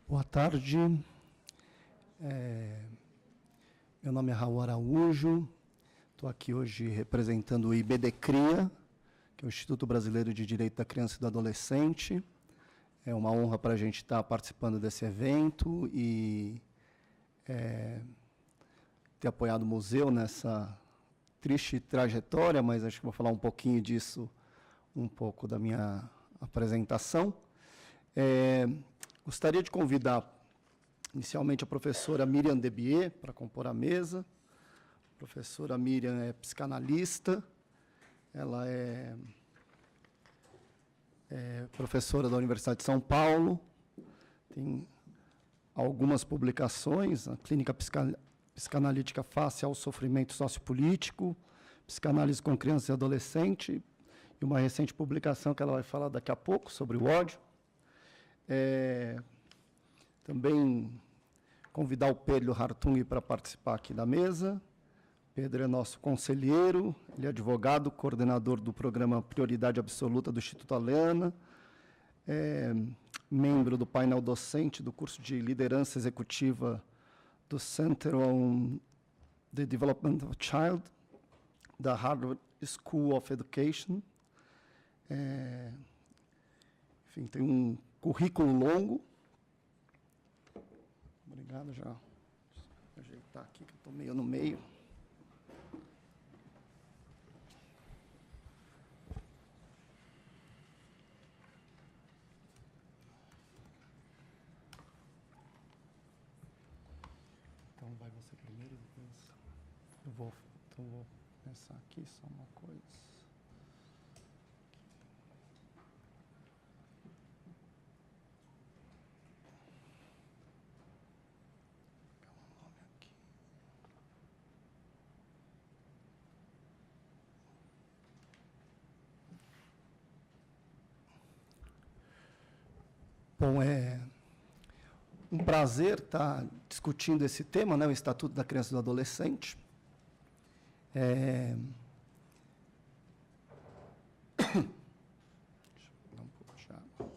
Boa tarde. Meu nome é Raul Araújo. Estou aqui hoje representando o IBDCRIA, que é o Instituto Brasileiro de Direito da Criança e do Adolescente. É uma honra para a gente estar participando desse evento e ter apoiado o museu nessa triste trajetória, mas acho que vou falar um pouquinho disso, um pouco da minha apresentação. Gostaria de convidar inicialmente a professora Miriam Debier para compor a mesa. A professora Miriam é psicanalista, ela é professora da Universidade de São Paulo, tem algumas publicações, a Clínica Psicanalítica Face ao Sofrimento Sociopolítico, Psicanálise com Criança e Adolescente, e uma recente publicação que ela vai falar daqui a pouco, sobre o ódio. Também convidar o Pedro Hartung para participar aqui da mesa. Pedro é nosso conselheiro, ele é advogado, coordenador do programa Prioridade Absoluta do Instituto Alana, membro do painel docente do curso de liderança executiva do Center on the Development of Child, da Harvard School of Education. Enfim, tem um currículo longo. Obrigado, já. Vou ajeitar aqui, que eu estou meio no meio. Então, vai você primeiro, depois eu vou pensar aqui só uma coisa. Bom, é um prazer estar discutindo esse tema, né, o Estatuto da Criança e do Adolescente. Deixa eu dar um pouco de água.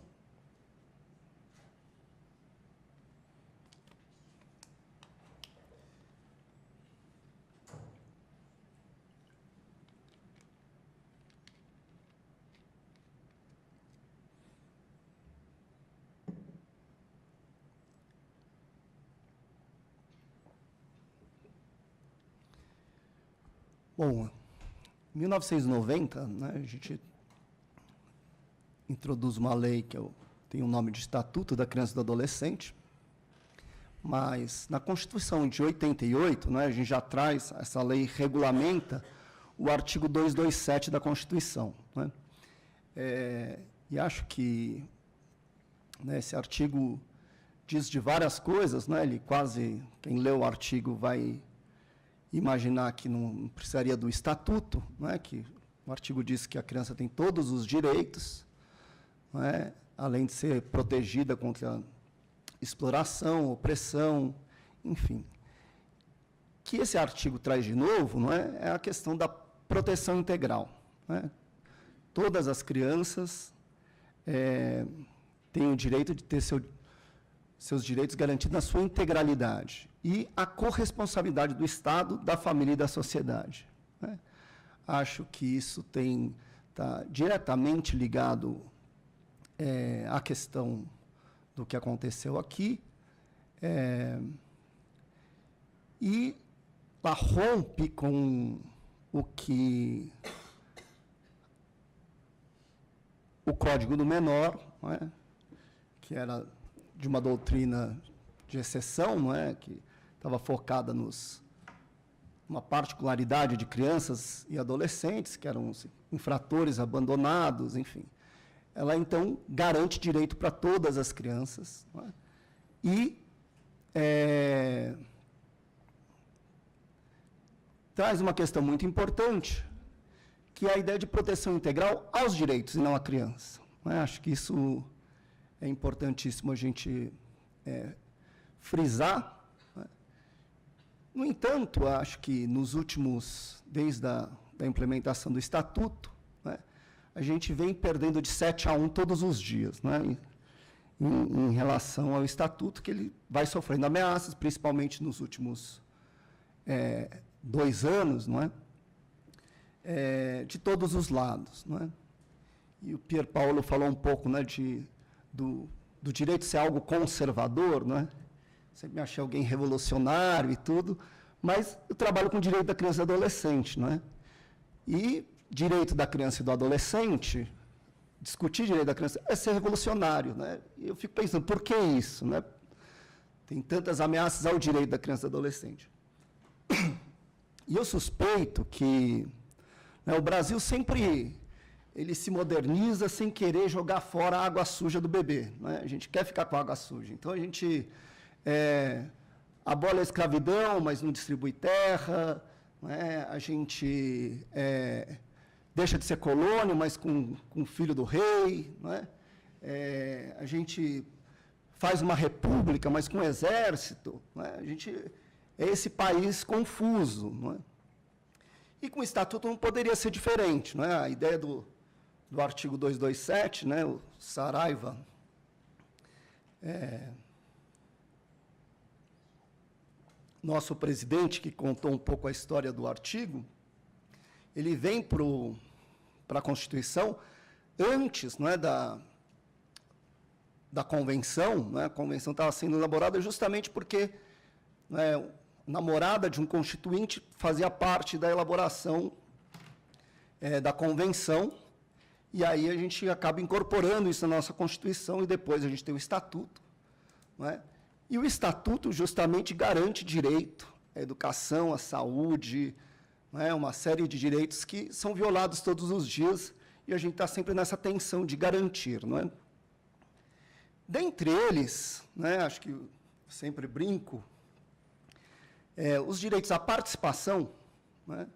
Bom, em 1990, né, a gente introduz uma lei que tem o nome de Estatuto da Criança e do Adolescente, mas na Constituição de 88, né, a gente já traz, essa lei regulamenta o artigo 227 da Constituição. Né? E acho que, né, esse artigo diz de várias coisas, né, ele quase, quem lê o artigo vai imaginar que não precisaria do estatuto, né, que o artigo diz que a criança tem todos os direitos, né, além de ser protegida contra exploração, opressão, enfim. O que esse artigo traz de novo, não é a questão da proteção integral. Né? Todas as crianças têm o direito de ter seus direitos garantidos na sua integralidade e a corresponsabilidade do Estado, da família e da sociedade. Né? Acho que isso está diretamente ligado à questão do que aconteceu aqui, e ela rompe com o que o Código do Menor, não é? Que era de uma doutrina de exceção, não é? Que estava focada numa particularidade de crianças e adolescentes, que eram infratores abandonados, enfim. Ela, então, garante direito para todas as crianças, não é? E traz uma questão muito importante, que é a ideia de proteção integral aos direitos e não à criança. Não é? Acho que isso é importantíssimo a gente frisar. Né? No entanto, acho que nos últimos, desde a implementação do Estatuto, né, a gente vem perdendo de 7-1 todos os dias. Né? em relação ao estatuto, que ele vai sofrendo ameaças, principalmente nos últimos 2 anos, não é? De todos os lados, não é? E o Pier Paolo falou um pouco, né, do direito ser algo conservador, não é? Sempre me achei alguém revolucionário e tudo, mas eu trabalho com direito da criança e do adolescente, não é? E direito da criança e do adolescente, discutir direito da criança é ser revolucionário, né? E eu fico pensando, por que isso, né? Tem tantas ameaças ao direito da criança e do adolescente. E eu suspeito que, né, o Brasil sempre ele se moderniza sem querer jogar fora a água suja do bebê, né? A gente quer ficar com a água suja. Então, a gente abole a escravidão, mas não distribui terra, né? A gente deixa de ser colônia, mas com filho do rei, né? A gente faz uma república, mas com exército, né? A gente é esse país confuso, não é? E com o estatuto não poderia ser diferente, não é? A ideia do artigo 227, né? O Saraiva nosso presidente, que contou um pouco a história do artigo, ele vem para a Constituição antes, não é, da Convenção, né? A Convenção estava sendo elaborada justamente porque, né, a namorada de um constituinte fazia parte da elaboração da Convenção, e aí a gente acaba incorporando isso na nossa Constituição, e depois a gente tem o Estatuto, não é? E o Estatuto justamente garante direito à educação, à saúde, né, uma série de direitos que são violados todos os dias, e a gente está sempre nessa tensão de garantir, não é? Dentre eles, né, acho que eu sempre brinco, os direitos à participação, né,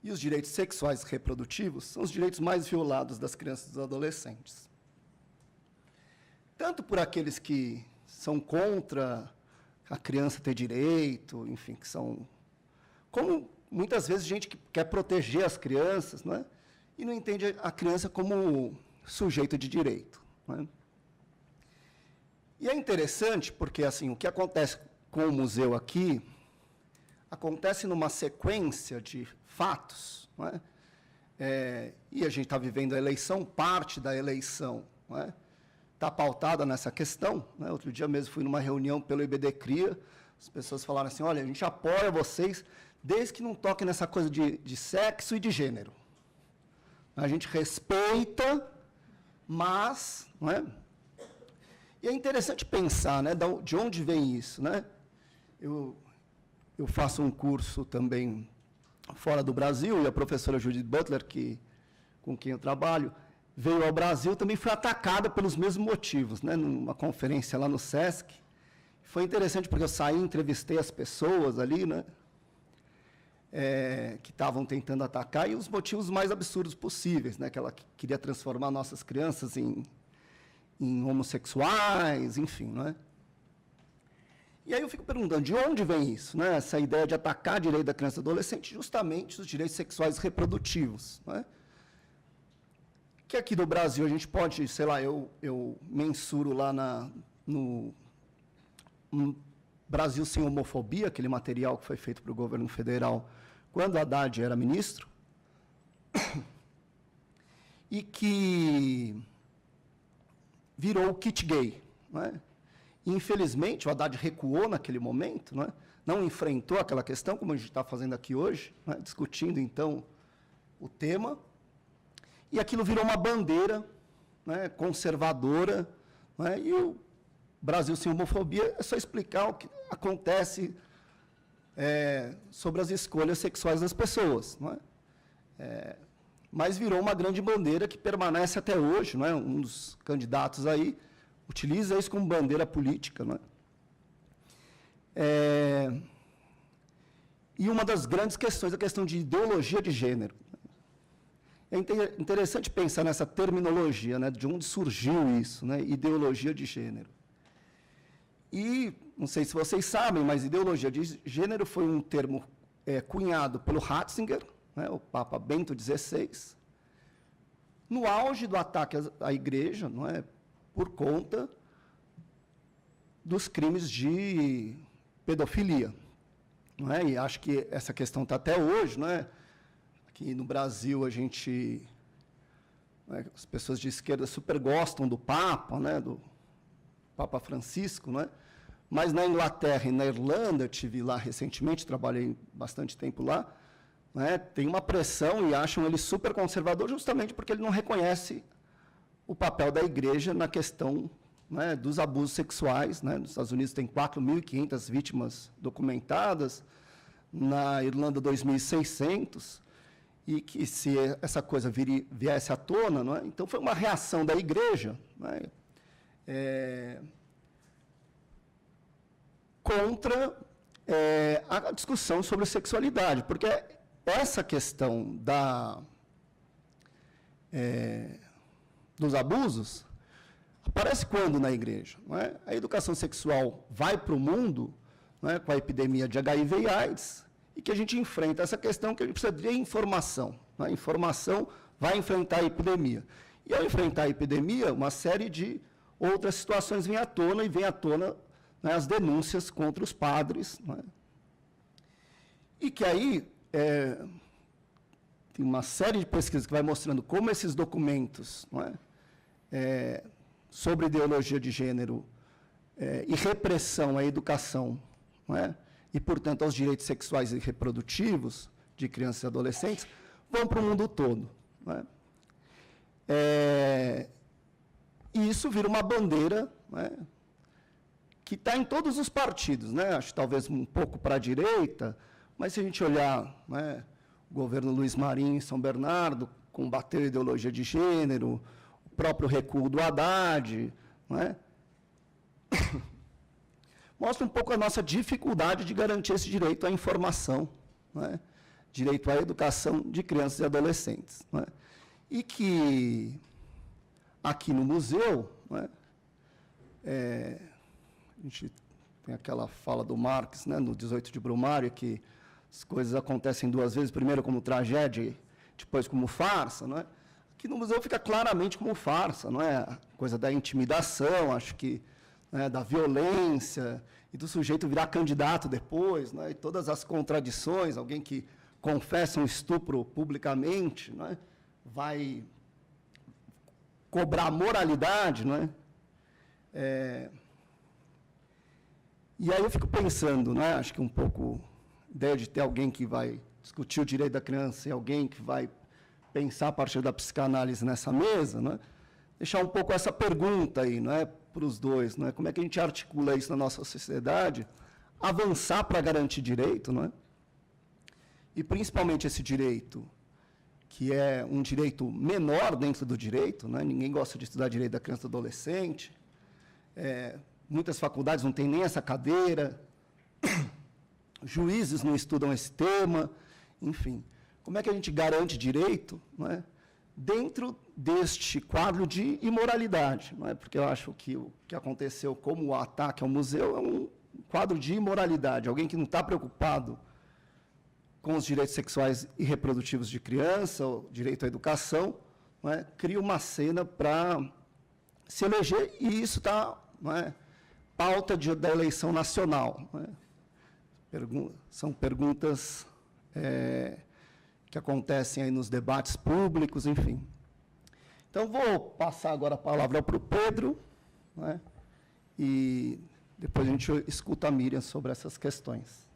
e os direitos sexuais e reprodutivos são os direitos mais violados das crianças e dos adolescentes. Tanto por aqueles que são contra a criança ter direito, enfim, que são... Como muitas vezes gente que quer proteger as crianças, não é? E não entende a criança como sujeito de direito, não é? E é interessante porque, assim, o que acontece com o museu aqui acontece numa sequência de fatos, não é? E a gente está vivendo a eleição, parte da eleição, não é? Está pautada nessa questão, né? Outro dia mesmo fui numa reunião pelo IBDCRIA, as pessoas falaram assim, olha, a gente apoia vocês desde que não toquem nessa coisa de sexo e de gênero. A gente respeita, mas... Não é? E é interessante pensar, né, de onde vem isso, né? Eu faço um curso também fora do Brasil, e a professora Judith Butler, com quem eu trabalho, veio ao Brasil, também foi atacada pelos mesmos motivos, né, numa conferência lá no SESC. Foi interessante porque eu saí, entrevistei as pessoas ali, né, que estavam tentando atacar, e os motivos mais absurdos possíveis, né, que ela queria transformar nossas crianças em homossexuais, enfim, não é? E aí eu fico perguntando, de onde vem isso, né? Essa ideia de atacar o direito da criança e do adolescente, justamente os direitos sexuais e reprodutivos, não é? Que aqui no Brasil a gente pode, sei lá, eu mensuro lá no Brasil Sem Homofobia, aquele material que foi feito para o governo federal quando Haddad era ministro, e que virou o kit gay, não é? Infelizmente, o Haddad recuou naquele momento, não é? Não enfrentou aquela questão, como a gente está fazendo aqui hoje, não é? Discutindo, então, o tema, e aquilo virou uma bandeira, né, conservadora, não é? E o Brasil Sem Homofobia é só explicar o que acontece sobre as escolhas sexuais das pessoas, não é? Mas virou uma grande bandeira que permanece até hoje, não é? Um dos candidatos aí utiliza isso como bandeira política, não é? E uma das grandes questões é a questão de ideologia de gênero. É interessante pensar nessa terminologia, né, de onde surgiu isso, né, ideologia de gênero. E, não sei se vocês sabem, mas ideologia de gênero foi um termo cunhado pelo Ratzinger, né, o Papa Bento XVI, no auge do ataque à igreja, não é, por conta dos crimes de pedofilia. Não é? E acho que essa questão está até hoje. Não é? Aqui no Brasil, a gente... as pessoas de esquerda super gostam do Papa, né, do Papa Francisco, né? Mas na Inglaterra e na Irlanda, eu estive lá recentemente, trabalhei bastante tempo lá, né, tem uma pressão e acham ele super conservador justamente porque ele não reconhece o papel da igreja na questão, né, dos abusos sexuais. Né? Nos Estados Unidos tem 4.500 vítimas documentadas, na Irlanda 2.600, e que se essa coisa viesse à tona, não é? Então foi uma reação da igreja, não é? Contra a discussão sobre sexualidade, porque essa questão dos abusos aparece quando na igreja? Não é? A educação sexual vai para o mundo, não é, com a epidemia de HIV e AIDS, e que a gente enfrenta essa questão que a gente precisa de informação. Né? A informação vai enfrentar a epidemia. E, ao enfrentar a epidemia, uma série de outras situações vêm à tona, e vêm à tona, né, as denúncias contra os padres. Né? E que aí tem uma série de pesquisas que vai mostrando como esses documentos, não é, sobre ideologia de gênero e repressão à educação, não é, e, portanto, aos direitos sexuais e reprodutivos de crianças e adolescentes, vão para o mundo todo. Não é? E isso vira uma bandeira, não é, que está em todos os partidos. Né? Acho que talvez um pouco para a direita, mas se a gente olhar, né, o governo Luiz Marinho em São Bernardo, combateu a ideologia de gênero, o próprio recuo do Haddad, não é? Mostra um pouco a nossa dificuldade de garantir esse direito à informação, não é? Direito à educação de crianças e adolescentes. Não é? E que, aqui no museu, não é? A gente tem aquela fala do Marx, né, no 18 de Brumário, que as coisas acontecem duas vezes, primeiro como tragédia e depois como farsa. Não é? Aqui no museu fica claramente como farsa, não é? A coisa da intimidação, acho que, né, da violência, e do sujeito virar candidato depois, né, e todas as contradições, alguém que confessa um estupro publicamente, não é, vai cobrar moralidade. Não é? E aí eu fico pensando, né, acho que um pouco a ideia de ter alguém que vai discutir o direito da criança e alguém que vai pensar a partir da psicanálise nessa mesa, não é? Deixar um pouco essa pergunta aí, não é, para os dois, não é? Como é que a gente articula isso na nossa sociedade, avançar para garantir direito, não é? E principalmente esse direito, que é um direito menor dentro do direito, né? Ninguém gosta de estudar direito da criança e do adolescente, muitas faculdades não têm nem essa cadeira, juízes não estudam esse tema, enfim. Como é que a gente garante direito, não é, dentro deste quadro de imoralidade? Não é? Porque eu acho que o que aconteceu como o ataque ao museu é um quadro de imoralidade. Alguém que não está preocupado com os direitos sexuais e reprodutivos de criança, o direito à educação, não é, cria uma cena para se eleger, e isso está, não é, pauta da eleição nacional. Não é? São perguntas que acontecem aí nos debates públicos, enfim. Então, vou passar agora a palavra para o Pedro, não é? E depois a gente escuta a Miriam sobre essas questões.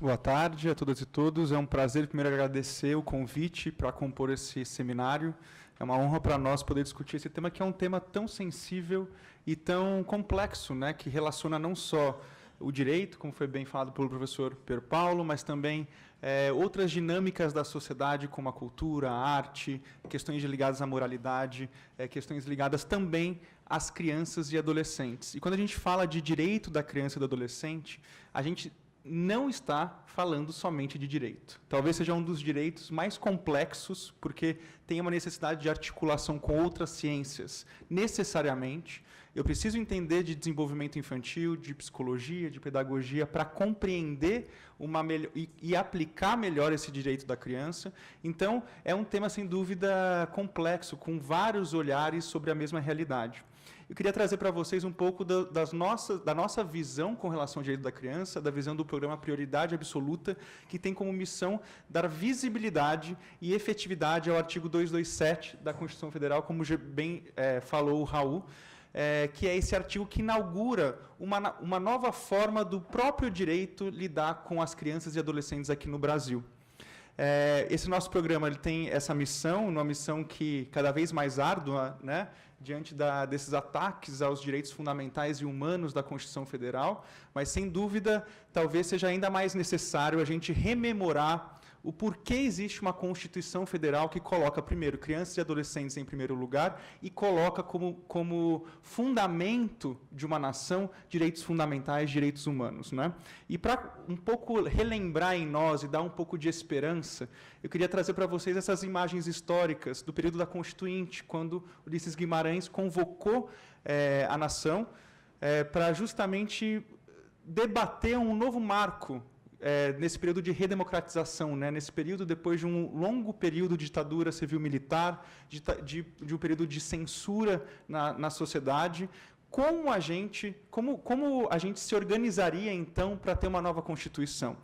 Boa tarde a todas e todos. É um prazer, primeiro, agradecer o convite para compor esse seminário. É uma honra para nós poder discutir esse tema, que é um tema tão sensível e tão complexo, né, que relaciona não só o direito, como foi bem falado pelo professor Pier Paolo, mas também outras dinâmicas da sociedade, como a cultura, a arte, questões ligadas à moralidade, questões ligadas também às crianças e adolescentes. E quando a gente fala de direito da criança e do adolescente, a gente não está falando somente de direito. Talvez seja um dos direitos mais complexos, porque tem uma necessidade de articulação com outras ciências, necessariamente. Eu preciso entender de desenvolvimento infantil, de psicologia, de pedagogia, para compreender e aplicar melhor esse direito da criança. Então, é um tema, sem dúvida, complexo, com vários olhares sobre a mesma realidade. Eu queria trazer para vocês um pouco da nossa visão com relação ao direito da criança, da visão do programa Prioridade Absoluta, que tem como missão dar visibilidade e efetividade ao artigo 227 da Constituição Federal, como bem falou o Raul, que é esse artigo que inaugura uma nova forma do próprio direito lidar com as crianças e adolescentes aqui no Brasil. Esse nosso programa ele tem essa missão, uma missão que cada vez mais árdua, né, diante desses ataques aos direitos fundamentais e humanos da Constituição Federal, mas, sem dúvida, talvez seja ainda mais necessário a gente rememorar o porquê existe uma Constituição Federal que coloca, primeiro, crianças e adolescentes em primeiro lugar e coloca como fundamento de uma nação direitos fundamentais, direitos humanos, né? E para um pouco relembrar em nós e dar um pouco de esperança, eu queria trazer para vocês essas imagens históricas do período da Constituinte, quando Ulisses Guimarães convocou a nação para justamente debater um novo marco nesse período de redemocratização, né? Nesse período, depois de um longo período de ditadura civil-militar, de um período de censura na sociedade, como a gente se organizaria, então, para ter uma nova Constituição?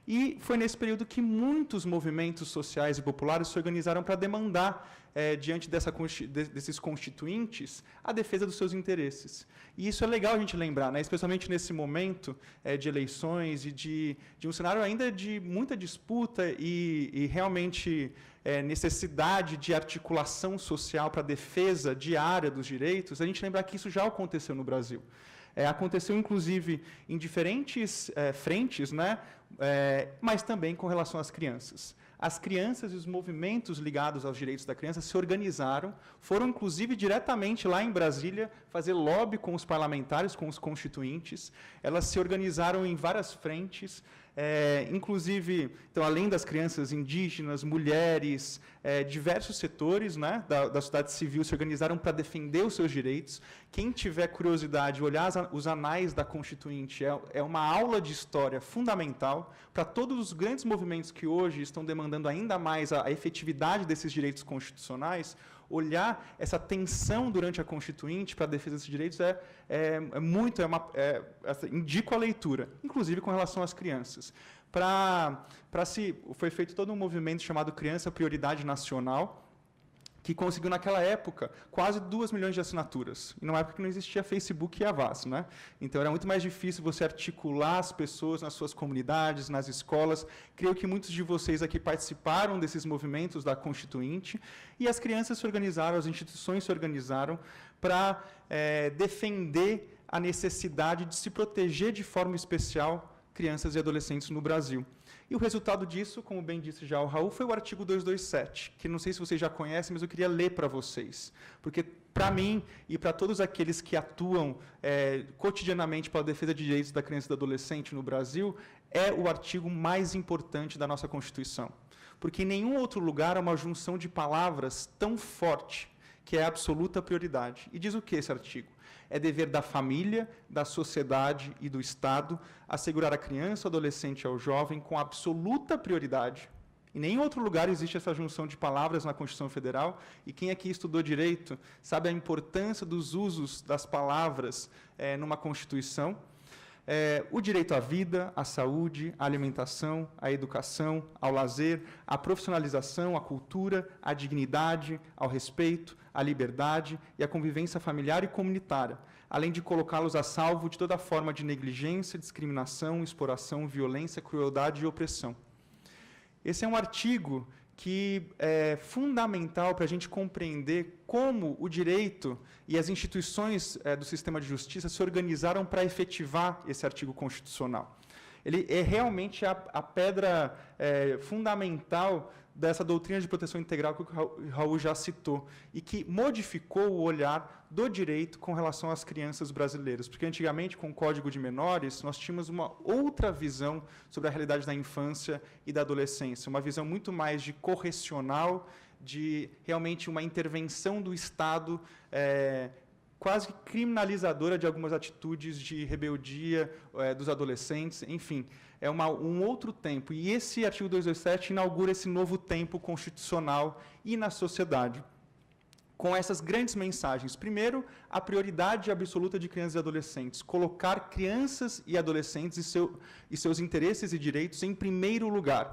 E foi nesse período que muitos movimentos sociais e populares se organizaram para demandar, diante desses constituintes, a defesa dos seus interesses. E isso é legal a gente lembrar, né? Especialmente nesse momento de eleições e de um cenário ainda de muita disputa e realmente necessidade de articulação social para a defesa diária dos direitos, a gente lembrar que isso já aconteceu no Brasil. Aconteceu, inclusive, em diferentes frentes, né? Mas também com relação às crianças. As crianças e os movimentos ligados aos direitos da criança se organizaram, foram, inclusive, diretamente lá em Brasília fazer lobby com os parlamentares, com os constituintes. Elas se organizaram em várias frentes, inclusive, então, além das crianças indígenas, mulheres, diversos setores, né, da sociedade civil se organizaram para defender os seus direitos. Quem tiver curiosidade, olhar os anais da Constituinte, é uma aula de história fundamental para todos os grandes movimentos que hoje estão demandando ainda mais a efetividade desses direitos constitucionais. Olhar essa tensão durante a Constituinte para a defesa desses direitos indico a leitura, inclusive com relação às crianças. Foi feito todo um movimento chamado Criança Prioridade Nacional, que conseguiu, naquela época, quase 2 milhões de assinaturas. E numa época que não existia Facebook e Avaz, né? Então, era muito mais difícil você articular as pessoas nas suas comunidades, nas escolas. Creio que muitos de vocês aqui participaram desses movimentos da Constituinte, e as crianças se organizaram, as instituições se organizaram para defender a necessidade de se proteger de forma especial crianças e adolescentes no Brasil. E o resultado disso, como bem disse já o Raul, foi o artigo 227, que não sei se vocês já conhecem, mas eu queria ler para vocês. Porque, para mim e para todos aqueles que atuam cotidianamente pela defesa de direitos da criança e do adolescente no Brasil, é o artigo mais importante da nossa Constituição. Porque em nenhum outro lugar há uma junção de palavras tão forte, que é a absoluta prioridade. E diz o que esse artigo? É dever da família, da sociedade e do Estado assegurar a criança, o adolescente e ao jovem com absoluta prioridade. Em nenhum outro lugar existe essa junção de palavras na Constituição Federal, e quem aqui estudou direito sabe a importância dos usos das palavras numa Constituição. O direito à vida, à saúde, à alimentação, à educação, ao lazer, à profissionalização, à cultura, à dignidade, ao respeito, à liberdade e à convivência familiar e comunitária, além de colocá-los a salvo de toda forma de negligência, discriminação, exploração, violência, crueldade e opressão. Esse é um artigo que é fundamental para a gente compreender como o direito e as instituições do sistema de justiça se organizaram para efetivar esse artigo constitucional. Ele é realmente a pedra fundamental dessa doutrina de proteção integral que o Raul já citou, e que modificou o olhar do direito com relação às crianças brasileiras. Porque, antigamente, com o Código de Menores, nós tínhamos uma outra visão sobre a realidade da infância e da adolescência, uma visão muito mais de correcional, de realmente uma intervenção do Estado quase criminalizadora de algumas atitudes de rebeldia dos adolescentes, enfim, é um outro tempo. E esse artigo 227 inaugura esse novo tempo constitucional e na sociedade. com essas grandes mensagens. Primeiro, a prioridade absoluta de crianças e adolescentes, colocar crianças e adolescentes e seus interesses e direitos em primeiro lugar.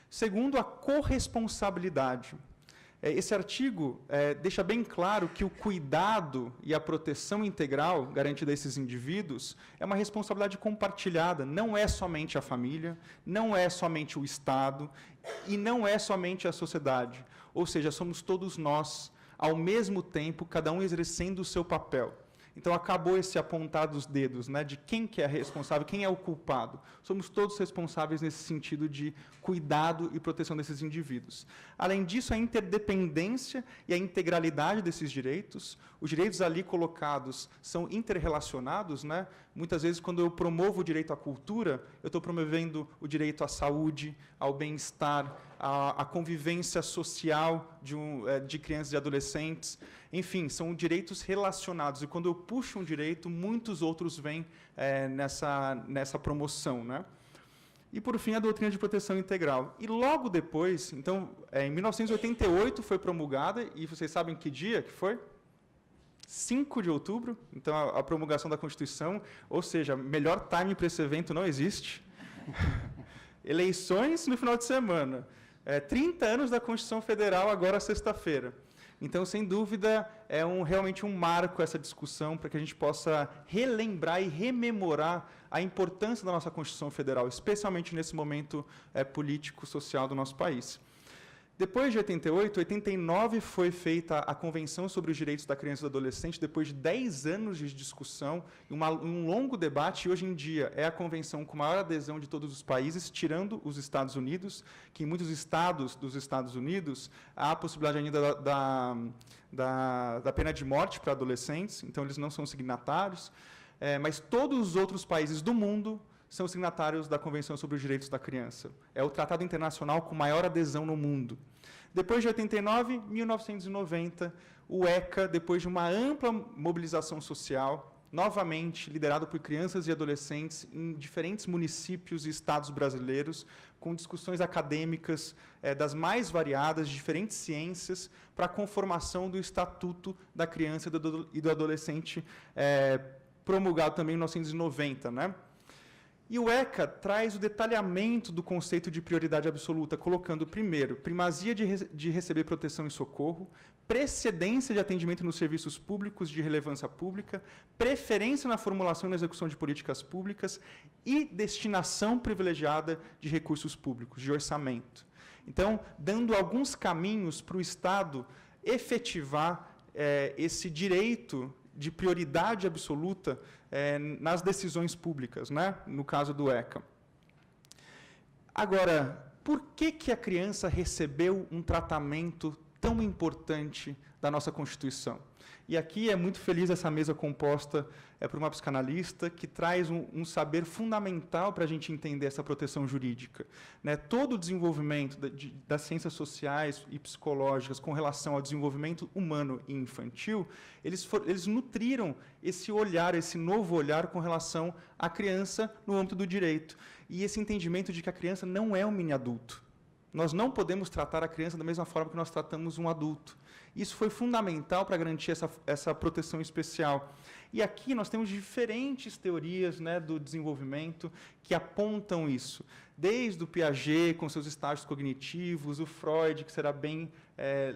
Segundo, a corresponsabilidade. Esse artigo deixa bem claro que o cuidado e a proteção integral garantida a esses indivíduos é uma responsabilidade compartilhada, não é somente a família, não é somente o Estado e não é somente a sociedade. Ou seja, somos todos nós, ao mesmo tempo, cada um exercendo o seu papel. Então, acabou esse apontar dos dedos, né, de quem que é responsável, quem é o culpado. Somos todos responsáveis nesse sentido de cuidado e proteção desses indivíduos. Além disso, a interdependência e a integralidade desses direitos. Os direitos ali colocados são interrelacionados, né? Muitas vezes, quando eu promovo o direito à cultura, eu estou promovendo o direito à saúde, ao bem-estar, à convivência social de crianças e adolescentes. Enfim, são direitos relacionados. E, quando eu puxo um direito, muitos outros vêm nessa promoção, né? E, por fim, a doutrina de proteção integral. E, logo depois, então, em 1988, foi promulgada, e vocês sabem que dia que foi? 5 de outubro, então, a promulgação da Constituição, ou seja, melhor time para esse evento não existe. Eleições no final de semana. 30 anos da Constituição Federal, agora sexta-feira. Então, sem dúvida, é realmente um marco essa discussão para que a gente possa relembrar e rememorar a importância da nossa Constituição Federal, especialmente nesse momento político, social do nosso país. Depois de 88, 89 foi feita a Convenção sobre os Direitos da Criança e do Adolescente, depois de 10 anos de discussão, um longo debate, e hoje em dia é a convenção com maior adesão de todos os países, tirando os Estados Unidos, que em muitos estados dos Estados Unidos há a possibilidade ainda da pena de morte para adolescentes, então eles não são signatários, mas todos os outros países do mundo são signatários da Convenção sobre os Direitos da Criança. É o tratado internacional com maior adesão no mundo. Depois de 89, 1990, o ECA, depois de uma ampla mobilização social, novamente liderado por crianças e adolescentes em diferentes municípios e estados brasileiros, com discussões acadêmicas das mais variadas, de diferentes ciências, para a conformação do Estatuto da Criança e do Adolescente, promulgado também em 1990, né? E o ECA traz o detalhamento do conceito de prioridade absoluta, colocando, primeiro, primazia de receber proteção e socorro, precedência de atendimento nos serviços públicos de relevância pública, preferência na formulação e na execução de políticas públicas e destinação privilegiada de recursos públicos, de orçamento. Então, dando alguns caminhos para o Estado efetivar esse direito de prioridade absoluta nas decisões públicas, né? No caso do ECA. Agora, por que a criança recebeu um tratamento tão importante da nossa Constituição? E aqui é muito feliz essa mesa composta por uma psicanalista que traz um saber fundamental para a gente entender essa proteção jurídica. Né? Todo o desenvolvimento das ciências sociais e psicológicas com relação ao desenvolvimento humano e infantil, eles nutriram esse olhar, esse novo olhar com relação à criança no âmbito do direito. E esse entendimento de que a criança não é um mini-adulto. Nós não podemos tratar a criança da mesma forma que nós tratamos um adulto. Isso foi fundamental para garantir essa proteção especial. E aqui nós temos diferentes teorias, né, do desenvolvimento que apontam isso. Desde o Piaget, com seus estágios cognitivos, o Freud, que será bem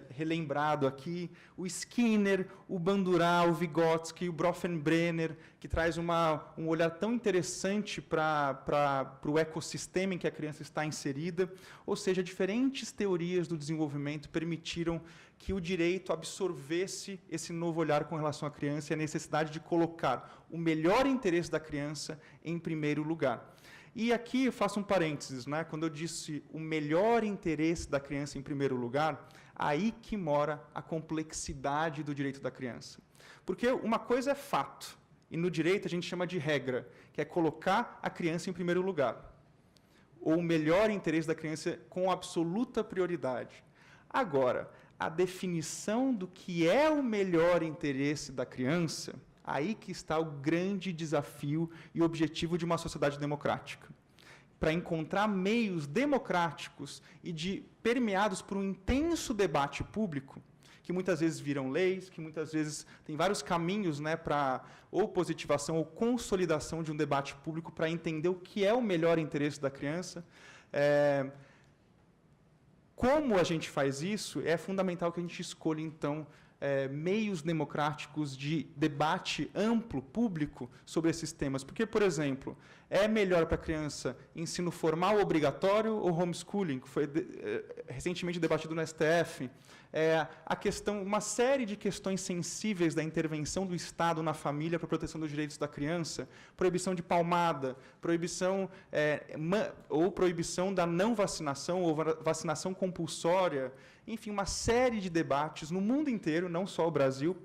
relembrado aqui, o Skinner, o Bandurá, o Vygotsky, o Bronfenbrenner, que traz um olhar tão interessante para o ecossistema em que a criança está inserida. Ou seja, diferentes teorias do desenvolvimento permitiram que o direito absorvesse esse novo olhar com relação à criança e a necessidade de colocar o melhor interesse da criança em primeiro lugar. E aqui eu faço um parênteses, né? Quando eu disse o melhor interesse da criança em primeiro lugar, aí que mora a complexidade do direito da criança. Porque uma coisa é fato, e no direito a gente chama de regra, que é colocar a criança em primeiro lugar, ou o melhor interesse da criança com absoluta prioridade. Agora, a definição do que é o melhor interesse da criança, aí que está o grande desafio e objetivo de uma sociedade democrática. Para encontrar meios democráticos e permeados por um intenso debate público que muitas vezes viram leis, que muitas vezes tem vários caminhos, né, para ou positivação ou consolidação de um debate público para entender o que é o melhor interesse da criança. Como a gente faz isso, é fundamental que a gente escolha, então, meios democráticos de debate amplo, público, sobre esses temas. Porque, por exemplo, é melhor para a criança ensino formal obrigatório ou homeschooling, que foi recentemente debatido no STF? A questão, uma série de questões sensíveis da intervenção do Estado na família para a proteção dos direitos da criança, proibição de palmada, proibição ou proibição da não vacinação ou vacinação compulsória, enfim, uma série de debates no mundo inteiro, não só o Brasil,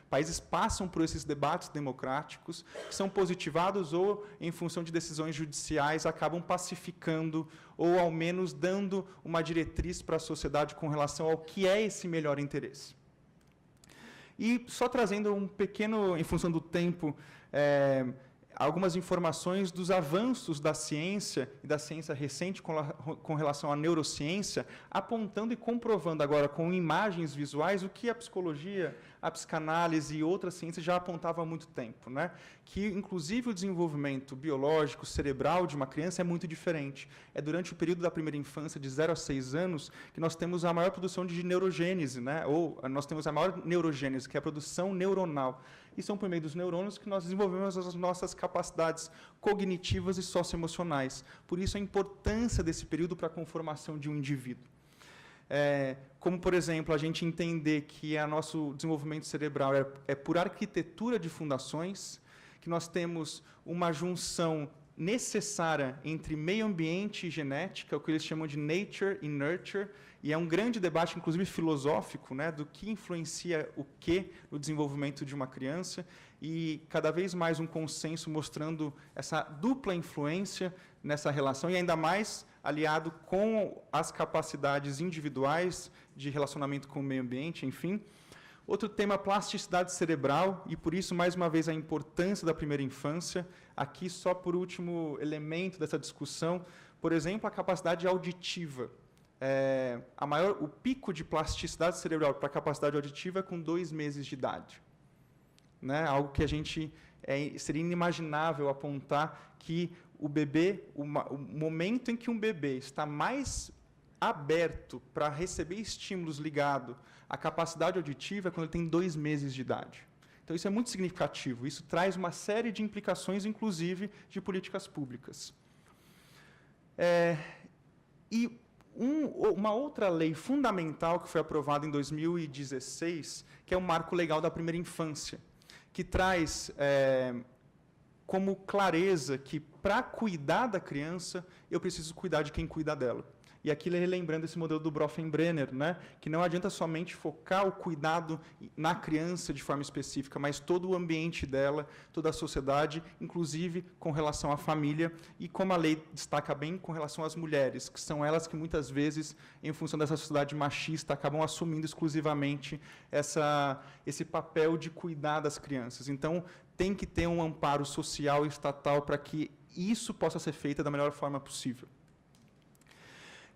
países passam por esses debates democráticos, que são positivados ou, em função de decisões judiciais, acabam pacificando ou, ao menos, dando uma diretriz para a sociedade com relação ao que é esse melhor interesse. E só trazendo um pequeno, em função do tempo, algumas informações dos avanços da ciência e da ciência recente com relação à neurociência, apontando e comprovando agora com imagens visuais o que a psicologia, a psicanálise e outras ciências já apontavam há muito tempo, né? Que, inclusive, o desenvolvimento biológico, cerebral de uma criança é muito diferente. É durante o período da primeira infância, de 0 a 6 anos, que nós temos a maior produção de neurogênese, né? Ou nós temos a maior neurogênese, que é a produção neuronal. E são por meio dos neurônios que nós desenvolvemos as nossas capacidades cognitivas e socioemocionais. Por isso, a importância desse período para a conformação de um indivíduo. Como, por exemplo, a gente entender que o nosso desenvolvimento cerebral é por arquitetura de fundações, que nós temos uma junção necessária entre meio ambiente e genética, o que eles chamam de nature e nurture, e é um grande debate, inclusive filosófico, né, do que influencia o que no desenvolvimento de uma criança, e cada vez mais um consenso mostrando essa dupla influência nessa relação, e ainda mais aliado com as capacidades individuais de relacionamento com o meio ambiente, enfim. Outro tema, plasticidade cerebral, e por isso, mais uma vez, a importância da primeira infância. Aqui, só por último elemento dessa discussão, por exemplo, a capacidade auditiva. O pico de plasticidade cerebral para a capacidade auditiva é com 2 meses de idade. Né? Algo que a gente seria inimaginável apontar que o bebê, o momento em que um bebê está mais aberto para receber estímulos ligados à capacidade auditiva é quando ele tem 2 meses de idade. Então, isso é muito significativo. Isso traz uma série de implicações, inclusive, de políticas públicas. Uma outra lei fundamental que foi aprovada em 2016, que é o Marco Legal da Primeira Infância, que traz como clareza que, para cuidar da criança, eu preciso cuidar de quem cuida dela. E aqui, relembrando esse modelo do Bronfenbrenner, né, que não adianta somente focar o cuidado na criança de forma específica, mas todo o ambiente dela, toda a sociedade, inclusive com relação à família, e como a lei destaca bem, com relação às mulheres, que são elas que muitas vezes, em função dessa sociedade machista, acabam assumindo exclusivamente esse papel de cuidar das crianças. Então, tem que ter um amparo social e estatal para que isso possa ser feito da melhor forma possível.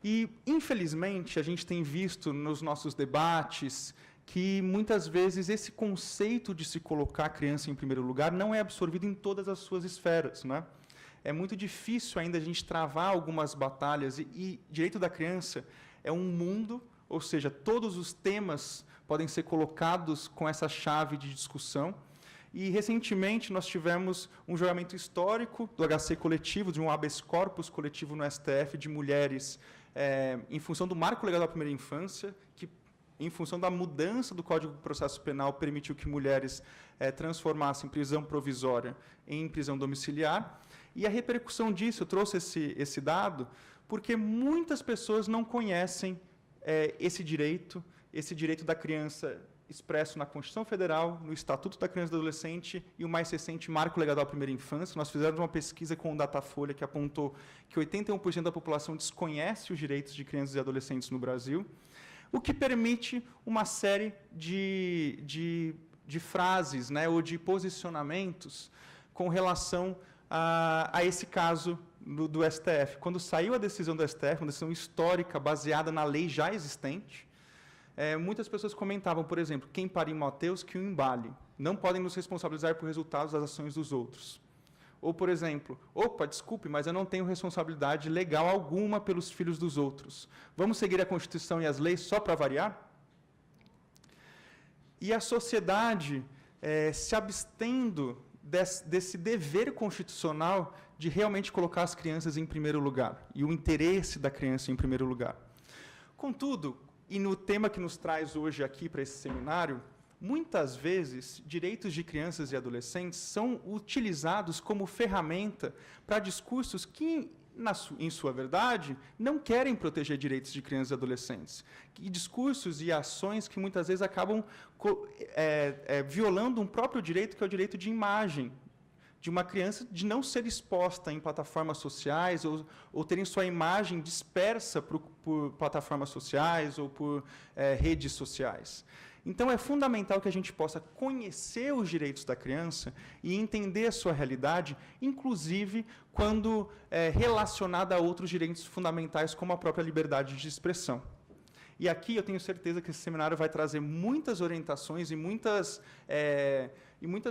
E, infelizmente, a gente tem visto nos nossos debates que, muitas vezes, esse conceito de se colocar a criança em primeiro lugar não é absorvido em todas as suas esferas, né? É muito difícil ainda a gente travar algumas batalhas, e direito da criança é um mundo, ou seja, todos os temas podem ser colocados com essa chave de discussão. E, recentemente, nós tivemos um julgamento histórico do HC coletivo, de um habeas corpus coletivo no STF, de mulheres, em função do Marco Legal da Primeira Infância, que, em função da mudança do Código de Processo Penal, permitiu que mulheres transformassem prisão provisória em prisão domiciliar. E a repercussão disso, eu trouxe esse dado, porque muitas pessoas não conhecem esse direito da criança expresso na Constituição Federal, no Estatuto da Criança e do Adolescente e o mais recente Marco Legal da Primeira Infância. Nós fizemos uma pesquisa com o Datafolha que apontou que 81% da população desconhece os direitos de crianças e adolescentes no Brasil, o que permite uma série de frases, né, ou de posicionamentos com relação a esse caso do STF. Quando saiu a decisão do STF, uma decisão histórica baseada na lei já existente, muitas pessoas comentavam, por exemplo, quem para em Mateus que o embale. Não podem nos responsabilizar por resultados das ações dos outros. Ou, por exemplo, opa, desculpe, mas eu não tenho responsabilidade legal alguma pelos filhos dos outros. Vamos seguir a Constituição e as leis só para variar? E a sociedade se abstendo desse dever constitucional de realmente colocar as crianças em primeiro lugar, e o interesse da criança em primeiro lugar. Contudo, e no tema que nos traz hoje aqui para esse seminário, muitas vezes, direitos de crianças e adolescentes são utilizados como ferramenta para discursos que, em sua verdade, não querem proteger direitos de crianças e adolescentes. E discursos e ações que, muitas vezes, acabam violando um próprio direito, que é o direito de imagem de uma criança, de não ser exposta em plataformas sociais ou terem sua imagem dispersa por plataformas sociais ou por redes sociais. Então, é fundamental que a gente possa conhecer os direitos da criança e entender a sua realidade, inclusive quando relacionada a outros direitos fundamentais, como a própria liberdade de expressão. E aqui eu tenho certeza que esse seminário vai trazer muitas orientações e muitas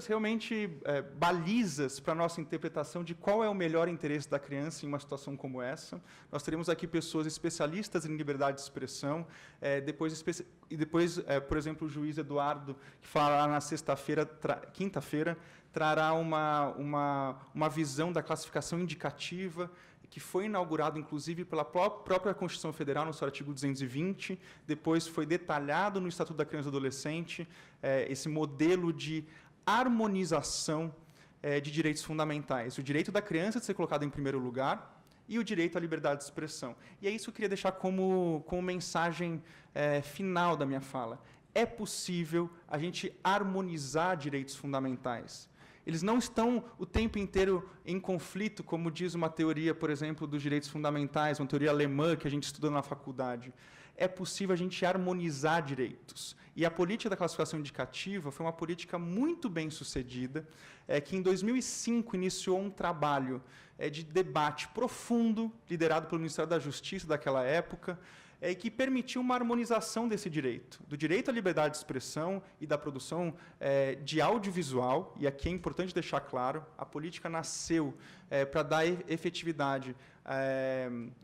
realmente balizas para a nossa interpretação de qual é o melhor interesse da criança em uma situação como essa. Nós teremos aqui pessoas especialistas em liberdade de expressão, depois, por exemplo, o juiz Eduardo, que falará na quinta-feira, trará uma visão da classificação indicativa, que foi inaugurado, inclusive, pela própria Constituição Federal, no seu artigo 220, depois foi detalhado no Estatuto da Criança e do Adolescente, esse modelo de harmonização de direitos fundamentais. O direito da criança de ser colocado em primeiro lugar e o direito à liberdade de expressão. E é isso que eu queria deixar como mensagem final da minha fala. É possível a gente harmonizar direitos fundamentais. Eles não estão o tempo inteiro em conflito, como diz uma teoria, por exemplo, dos direitos fundamentais, uma teoria alemã que a gente estuda na faculdade. É possível a gente harmonizar direitos. E a política da classificação indicativa foi uma política muito bem sucedida, que em 2005 iniciou um trabalho de debate profundo, liderado pelo Ministério da Justiça daquela época, que permitiu uma harmonização desse direito, do direito à liberdade de expressão e da produção de audiovisual, e aqui é importante deixar claro, a política nasceu para dar efetividade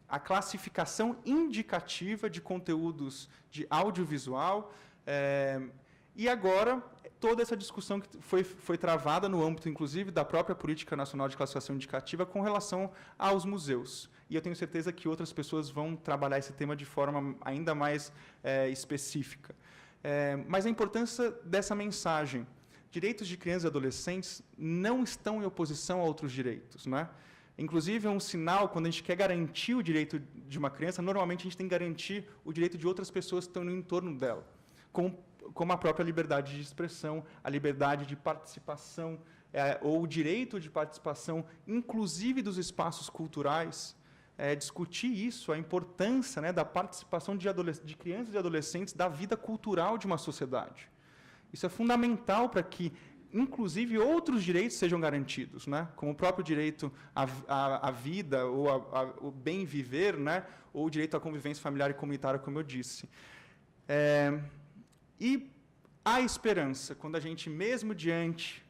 à classificação indicativa de conteúdos de audiovisual, e agora toda essa discussão que foi travada no âmbito, inclusive, da própria Política Nacional de Classificação Indicativa com relação aos museus. E eu tenho certeza que outras pessoas vão trabalhar esse tema de forma ainda mais específica. Mas a importância dessa mensagem. Direitos de crianças e adolescentes não estão em oposição a outros direitos, não é? Inclusive, é um sinal, quando a gente quer garantir o direito de uma criança, normalmente a gente tem que garantir o direito de outras pessoas que estão no entorno dela, como a própria liberdade de expressão, a liberdade de participação, ou o direito de participação, inclusive dos espaços culturais, discutir isso, a importância, né, da participação de crianças e adolescentes da vida cultural de uma sociedade. Isso é fundamental para que, inclusive, outros direitos sejam garantidos, né, como o próprio direito à vida, ou ao bem viver, né, ou o direito à convivência familiar e comunitária, como eu disse. E há esperança, quando a gente, mesmo diante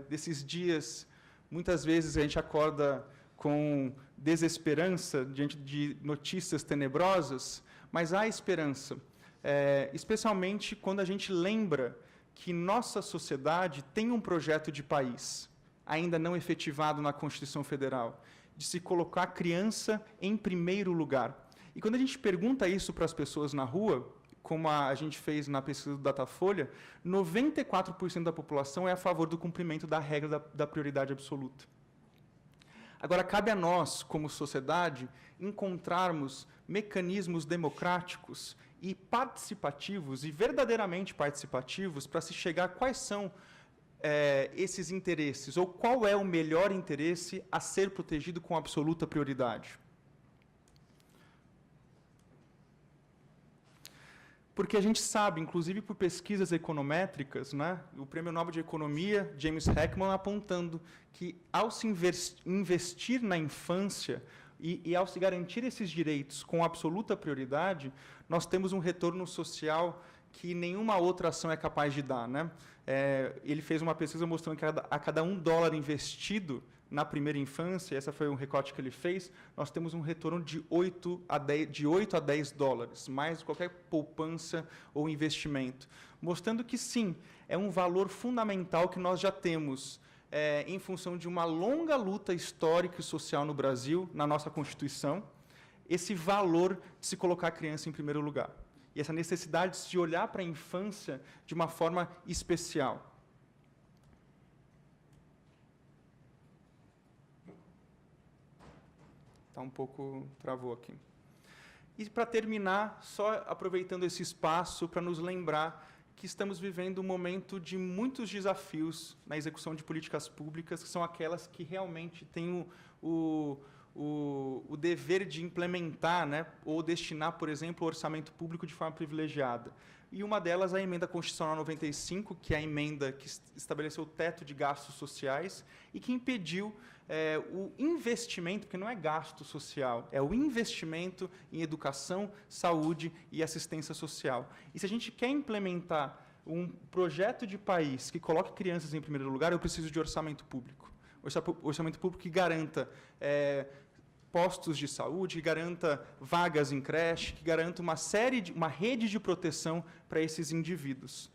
desses dias, muitas vezes a gente acorda com desesperança diante de notícias tenebrosas, mas há esperança, especialmente quando a gente lembra que nossa sociedade tem um projeto de país, ainda não efetivado na Constituição Federal, de se colocar a criança em primeiro lugar. E quando a gente pergunta isso para as pessoas na rua, como a gente fez na pesquisa do Datafolha, 94% da população é a favor do cumprimento da regra da prioridade absoluta. Agora, cabe a nós, como sociedade, encontrarmos mecanismos democráticos e participativos, e verdadeiramente participativos, para se chegar a quais são esses interesses, ou qual é o melhor interesse a ser protegido com absoluta prioridade. Porque a gente sabe, inclusive por pesquisas econométricas, né, o Prêmio Nobel de Economia, James Heckman, apontando que, ao se investir na infância E ao se garantir esses direitos com absoluta prioridade, nós temos um retorno social que nenhuma outra ação é capaz de dar, né? Ele fez uma pesquisa mostrando que a cada $1 investido na primeira infância, esse foi um recorte que ele fez, nós temos um retorno de 8 a 10 dólares, mais do que qualquer poupança ou investimento, mostrando que, sim, é um valor fundamental que nós já temos em função de uma longa luta histórica e social no Brasil, na nossa Constituição, esse valor de se colocar a criança em primeiro lugar. E essa necessidade de se olhar para a infância de uma forma especial. Está um pouco... travou aqui. E, para terminar, só aproveitando esse espaço para nos lembrar que estamos vivendo um momento de muitos desafios na execução de políticas públicas, que são aquelas que realmente têm o dever de implementar, né, ou destinar, por exemplo, o orçamento público de forma privilegiada. E uma delas é a Emenda Constitucional 95, que é a emenda que estabeleceu o teto de gastos sociais e que impediu o investimento, porque não é gasto social, é o investimento em educação, saúde e assistência social. E se a gente quer implementar um projeto de país que coloque crianças em primeiro lugar, eu preciso de orçamento público. Orçamento público que garanta postos de saúde, que garanta vagas em creche, que garanta uma rede de proteção para esses indivíduos.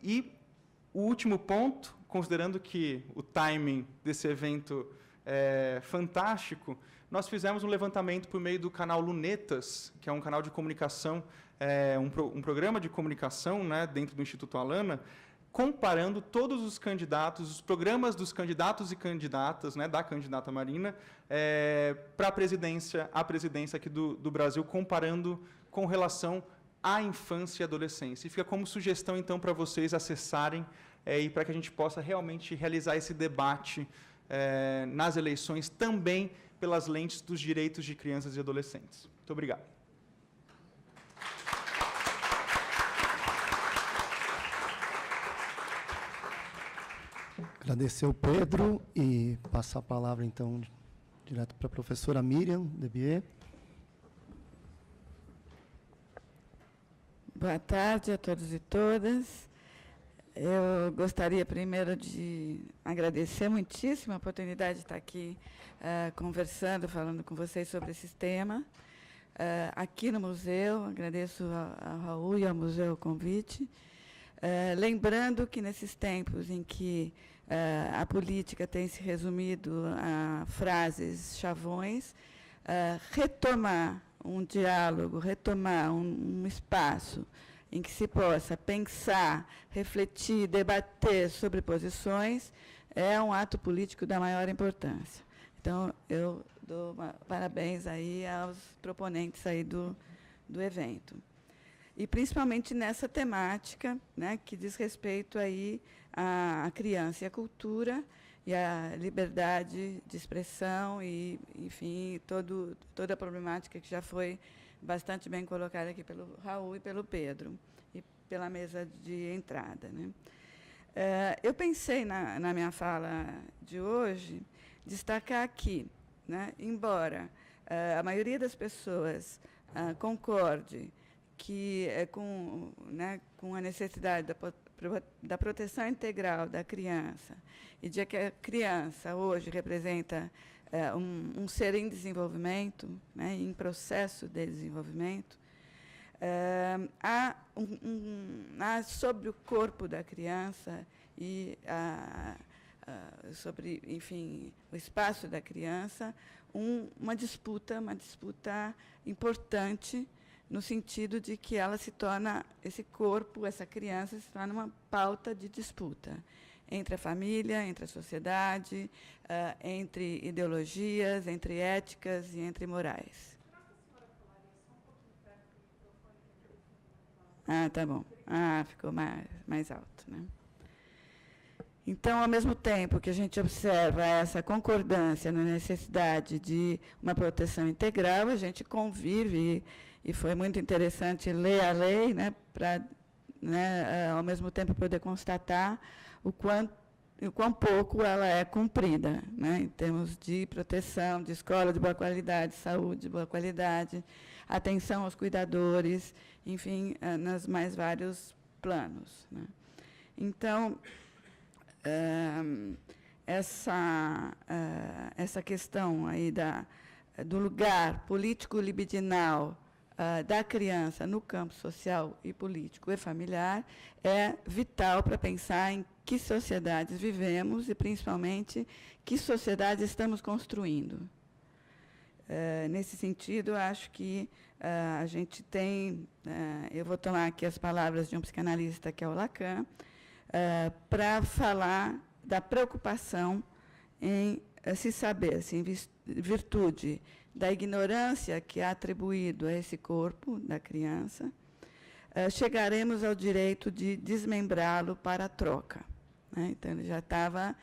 E o último ponto, considerando que o timing desse evento é fantástico, nós fizemos um levantamento por meio do canal Lunetas, que é um canal de comunicação, um programa de comunicação, né, dentro do Instituto Alana, comparando todos os candidatos, os programas dos candidatos e candidatas, né, da candidata Marina, para a presidência aqui do Brasil, comparando com relação à infância e adolescência. E fica como sugestão, então, para vocês acessarem e para que a gente possa realmente realizar esse debate nas eleições, também pelas lentes dos direitos de crianças e adolescentes. Muito obrigado. Agradecer ao Pedro e passar a palavra, então, direto para a professora Miriam Debier. Boa tarde a todos e todas. Eu gostaria primeiro de agradecer muitíssimo a oportunidade de estar aqui conversando, falando com vocês sobre esse tema. Aqui no museu, agradeço ao Raul e ao museu o convite. Lembrando que nesses tempos em que a política tem se resumido a frases chavões, retomar um diálogo, retomar um espaço em que se possa pensar, refletir, debater sobre posições, é um ato político da maior importância. Então, eu dou parabéns aí aos proponentes aí do evento. E principalmente nessa temática, né, que diz respeito aí à criança e à cultura, e à liberdade de expressão, e, enfim, toda a problemática que já foi bastante bem colocada aqui pelo Raul e pelo Pedro, e pela mesa de entrada, né? Eu pensei, na minha fala de hoje, destacar aqui, né, embora a maioria das pessoas concorde que com a necessidade da proteção integral da criança, e de que a criança hoje representa um ser em desenvolvimento, né, em processo de desenvolvimento, há sobre o corpo da criança e sobre, enfim, o espaço da criança, uma disputa importante, no sentido de que ela se torna, esse corpo, essa criança, se torna uma pauta de disputa entre a família, entre a sociedade, entre ideologias, entre éticas e entre morais. Tá bom. Ficou mais alto, né? Então, ao mesmo tempo que a gente observa essa concordância na necessidade de uma proteção integral, a gente convive, e foi muito interessante ler a lei, né, para, né, ao mesmo tempo, poder constatar o quanto o quão pouco ela é cumprida, né, em termos de proteção, de escola de boa qualidade, saúde de boa qualidade, atenção aos cuidadores, enfim, nos mais vários planos, né. Então, essa questão aí do lugar político-libidinal da criança no campo social e político e familiar é vital para pensar em que sociedades vivemos e, principalmente, que sociedade estamos construindo. Nesse sentido, acho que a gente tem, eu vou tomar aqui as palavras de um psicanalista, que é o Lacan, para falar da preocupação em se saber, em virtude da ignorância que é atribuído a esse corpo da criança, chegaremos ao direito de desmembrá-lo para a troca, né? Então, ele já estava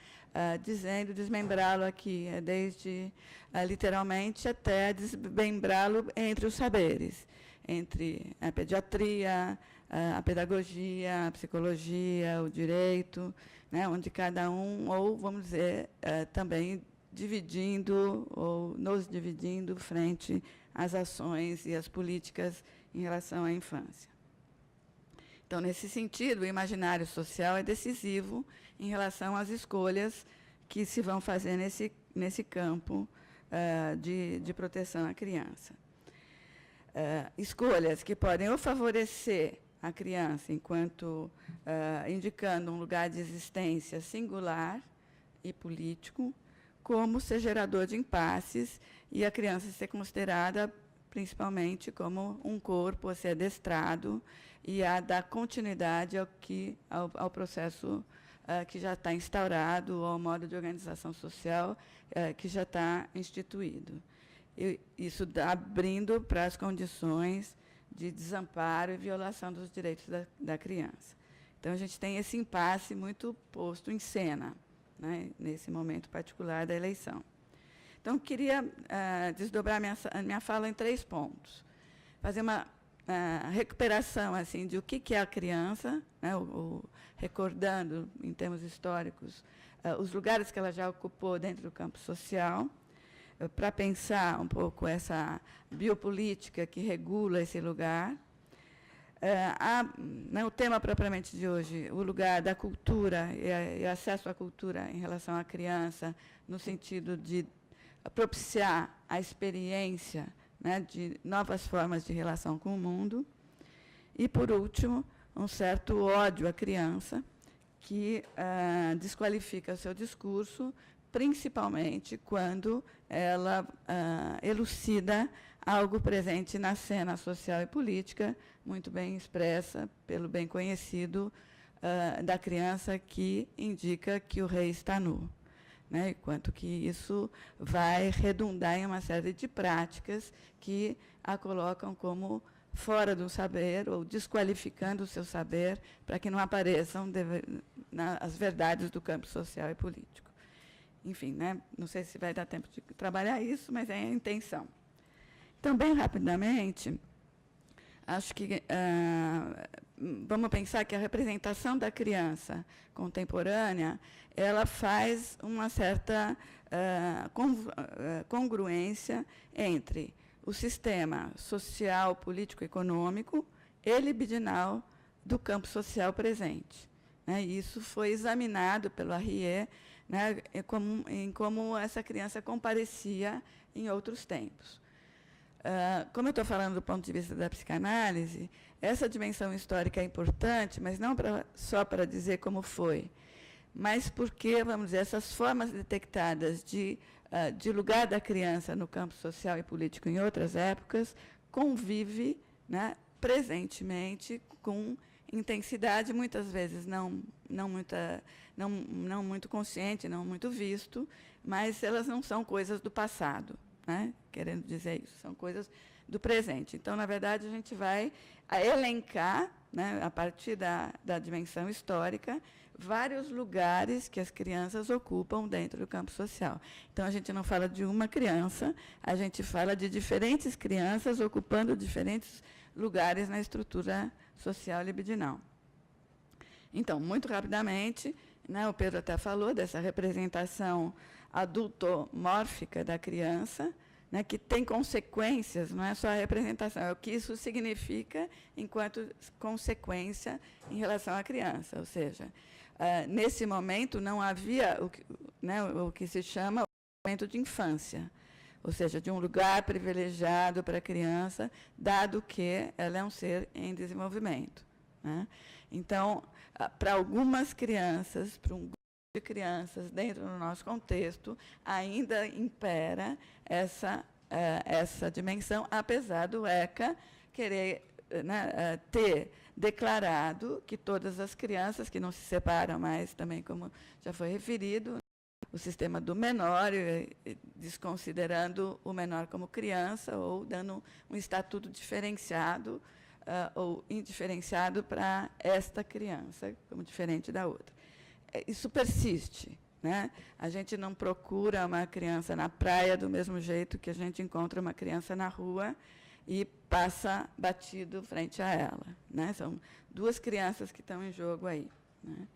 dizendo desmembrá-lo aqui, desde literalmente até desmembrá-lo entre os saberes, entre a pediatria, a pedagogia, a psicologia, o direito, né, onde cada um, ou vamos dizer, também dividindo ou nos dividindo frente às ações e às políticas em relação à infância. Então, nesse sentido, o imaginário social é decisivo em relação às escolhas que se vão fazer nesse campo de proteção à criança. Escolhas que podem ou favorecer a criança enquanto indicando um lugar de existência singular e político, como ser gerador de impasses e a criança ser considerada principalmente como um corpo a ser adestrado e a dar continuidade ao processo que já está instaurado, ou ao modo de organização social que já está instituído. Isso abrindo para as condições de desamparo e violação dos direitos da criança. Então, a gente tem esse impasse muito posto em cena, né, nesse momento particular da eleição. Então, queria desdobrar minha fala em 3 pontos. Fazer uma recuperação assim, de o que é a criança, né, recordando, em termos históricos, os lugares que ela já ocupou dentro do campo social, para pensar um pouco essa biopolítica que regula esse lugar. O tema propriamente de hoje, o lugar da cultura e acesso à cultura em relação à criança, no sentido de propiciar a experiência, né, de novas formas de relação com o mundo. E, por último, um certo ódio à criança, que desqualifica o seu discurso, principalmente quando ela elucida algo presente na cena social e política, muito bem expressa pelo bem conhecido da criança, que indica que o rei está nu, né? Enquanto que isso vai redundar em uma série de práticas que a colocam como fora do saber ou desqualificando o seu saber para que não apareçam as verdades do campo social e político. Enfim, né, não sei se vai dar tempo de trabalhar isso, mas é a intenção. Então, bem rapidamente, acho que vamos pensar que a representação da criança contemporânea, ela faz uma certa congruência entre o sistema social, político, econômico e libidinal do campo social presente, né? E isso foi examinado pelo Arrier, né, em como essa criança comparecia em outros tempos. Como eu estou falando do ponto de vista da psicanálise, essa dimensão histórica é importante, mas não só para dizer como foi, mas porque, vamos dizer, essas formas detectadas de lugar da criança no campo social e político em outras épocas convive, né, presentemente com intensidade, muitas vezes não muito consciente, não muito visto, mas elas não são coisas do passado, né? Querendo dizer isso, são coisas do presente. Então, na verdade, a gente vai elencar, né, a partir da dimensão histórica, vários lugares que as crianças ocupam dentro do campo social. Então, a gente não fala de uma criança, a gente fala de diferentes crianças ocupando diferentes lugares na estrutura social libidinal. Então, muito rapidamente, né, o Pedro até falou dessa representação adultomórfica da criança, né, que tem consequências, não é só a representação, é o que isso significa enquanto consequência em relação à criança. Ou seja, nesse momento não havia o que se chama o momento de infância, ou seja, de um lugar privilegiado para a criança, dado que ela é um ser em desenvolvimento, né? Então, para algumas crianças, para um grupo de crianças dentro do nosso contexto, ainda impera essa dimensão, apesar do ECA querer, né, ter declarado que todas as crianças que não se separam mais, também como já foi referido, o sistema do menor, desconsiderando o menor como criança ou dando um estatuto diferenciado ou indiferenciado para esta criança, como diferente da outra. Isso persiste, né? A gente não procura uma criança na praia do mesmo jeito que a gente encontra uma criança na rua e passa batido frente a ela, né? São duas crianças que estão em jogo aí, né?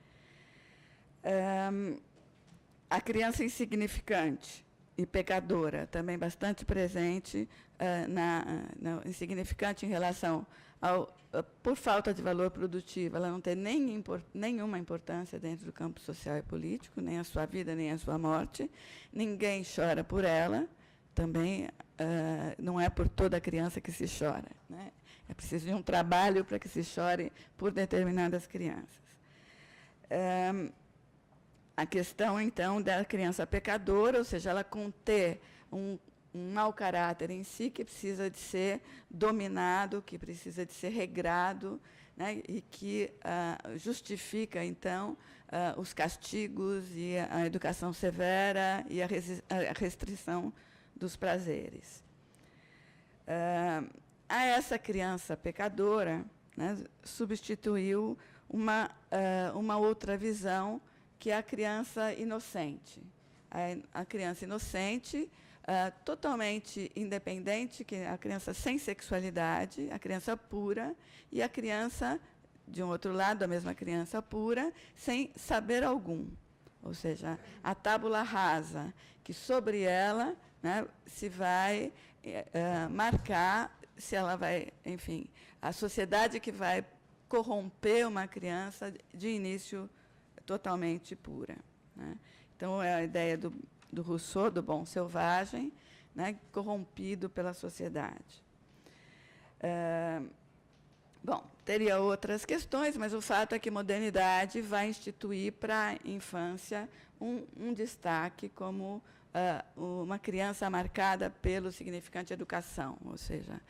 A criança insignificante e pecadora, também bastante presente, insignificante em relação ao, por falta de valor produtivo, ela não tem nenhuma importância dentro do campo social e político, nem a sua vida, nem a sua morte. Ninguém chora por ela, também não é por toda criança que se chora, né? É preciso de um trabalho para que se chore por determinadas crianças. A questão, então, da criança pecadora, ou seja, ela conter um mau caráter em si, que precisa de ser dominado, que precisa de ser regrado, né, e que justifica, então, os castigos e a educação severa e a restrição dos prazeres. A essa criança pecadora, né, substituiu uma outra visão, que é a criança inocente. A criança inocente, totalmente independente, que é a criança sem sexualidade, a criança pura, e a criança, de um outro lado, a mesma criança pura, sem saber algum. Ou seja, a tábula rasa, que sobre ela, né, se vai marcar, se ela vai, enfim, a sociedade que vai corromper uma criança de início totalmente pura, né? Então, é a ideia do Rousseau, do bom selvagem, né, corrompido pela sociedade. Bom, teria outras questões, mas o fato é que a modernidade vai instituir para a infância um destaque como uma criança marcada pelo significante educação, ou seja,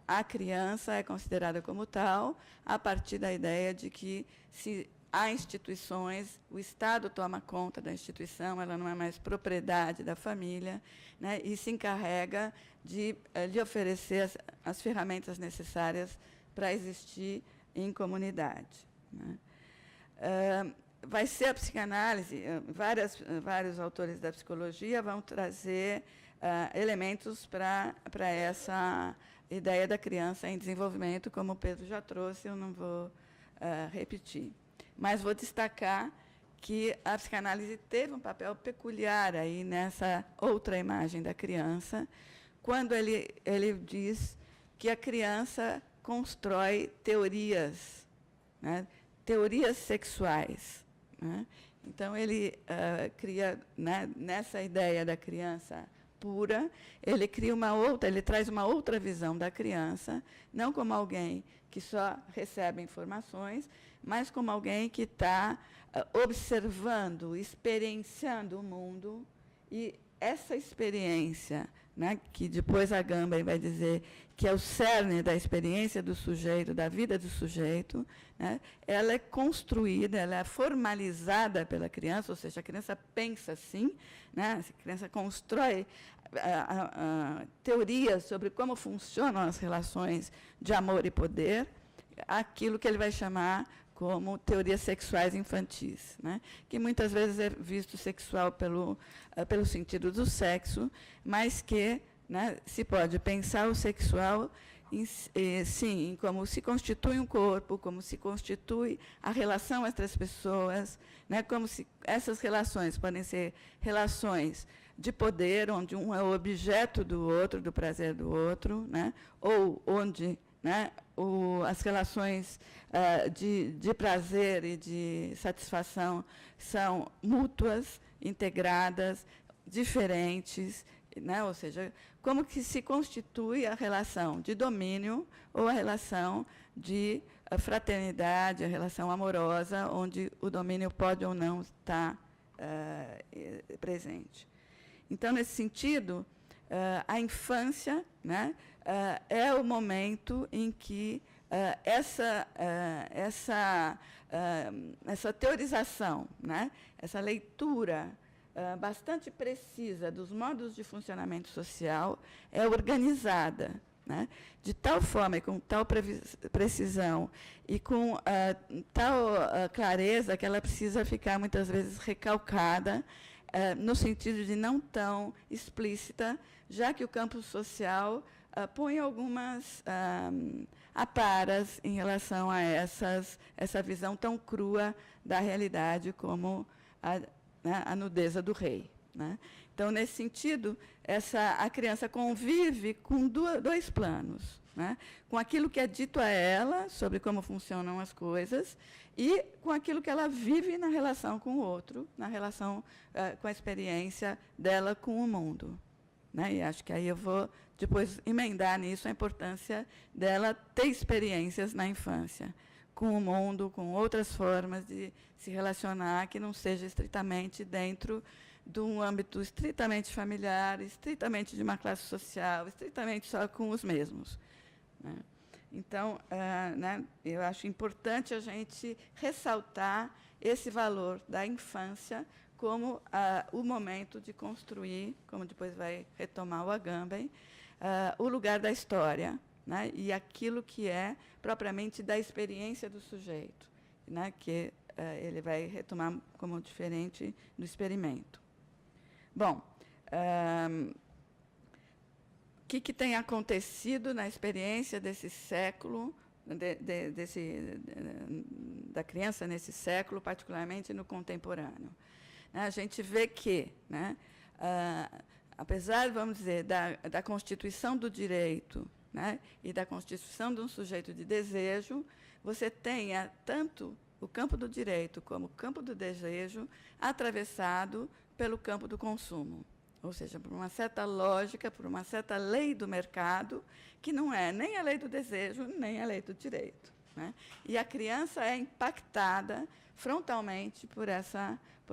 a criança é considerada como tal a partir da ideia de que se há instituições, o Estado toma conta da instituição, ela não é mais propriedade da família, né, e se encarrega de lhe oferecer as ferramentas necessárias para existir em comunidade, né. Vai ser a psicanálise, vários autores da psicologia vão trazer elementos para essa ideia da criança em desenvolvimento, como o Pedro já trouxe, eu não vou repetir. Mas vou destacar que a psicanálise teve um papel peculiar aí nessa outra imagem da criança, quando ele diz que a criança constrói teorias, né, teorias sexuais, né? Então, ele cria, né, nessa ideia da criança pura, ele cria ele traz uma outra visão da criança, não como alguém que só recebe informações, mas como alguém que está observando, experienciando o mundo, e essa experiência, né, que depois a Agamben vai dizer que é o cerne da experiência do sujeito, da vida do sujeito, né, ela é construída, ela é formalizada pela criança, ou seja, a criança pensa assim, né, a criança constrói teorias sobre como funcionam as relações de amor e poder, aquilo que ele vai chamar como teorias sexuais infantis, né, que muitas vezes é visto sexual pelo sentido do sexo, mas que, né, se pode pensar o sexual sim, em como se constitui um corpo, como se constitui a relação entre as pessoas, né, como se essas relações podem ser relações de poder, onde um é o objeto do outro, do prazer do outro, né, ou onde, né, as relações de prazer e de satisfação são mútuas, integradas, diferentes, né, ou seja, como que se constitui a relação de domínio ou a relação de fraternidade, a relação amorosa, onde o domínio pode ou não estar presente. Então, nesse sentido, a infância, né, é o momento em que essa teorização, né, essa leitura bastante precisa dos modos de funcionamento social é organizada, né, de tal forma e com tal precisão e com tal clareza que ela precisa ficar, muitas vezes, recalcada, no sentido de não tão explícita, já que o campo social põe algumas aparas em relação a essa visão tão crua da realidade como a nudeza do rei, né? Então, nesse sentido, a criança convive com dois planos, né? Com aquilo que é dito a ela sobre como funcionam as coisas e com aquilo que ela vive na relação com o outro, na relação com a experiência dela com o mundo, né? E acho que aí eu vou depois emendar nisso a importância dela ter experiências na infância, com o mundo, com outras formas de se relacionar, que não seja estritamente dentro de um âmbito estritamente familiar, estritamente de uma classe social, estritamente só com os mesmos, né? Então, né, eu acho importante a gente ressaltar esse valor da infância como o momento de construir, como depois vai retomar o Agamben, o lugar da história, né, e aquilo que é propriamente da experiência do sujeito, né, que ele vai retomar como diferente do experimento. Bom, o que tem acontecido na experiência desse século, da criança nesse século, particularmente no contemporâneo? A gente vê que, né, apesar, vamos dizer, da constituição do direito, né, e da constituição de um sujeito de desejo, você tenha tanto o campo do direito como o campo do desejo atravessado pelo campo do consumo. Ou seja, por uma certa lógica, por uma certa lei do mercado, que não é nem a lei do desejo, nem a lei do direito, né? E a criança é impactada frontalmente por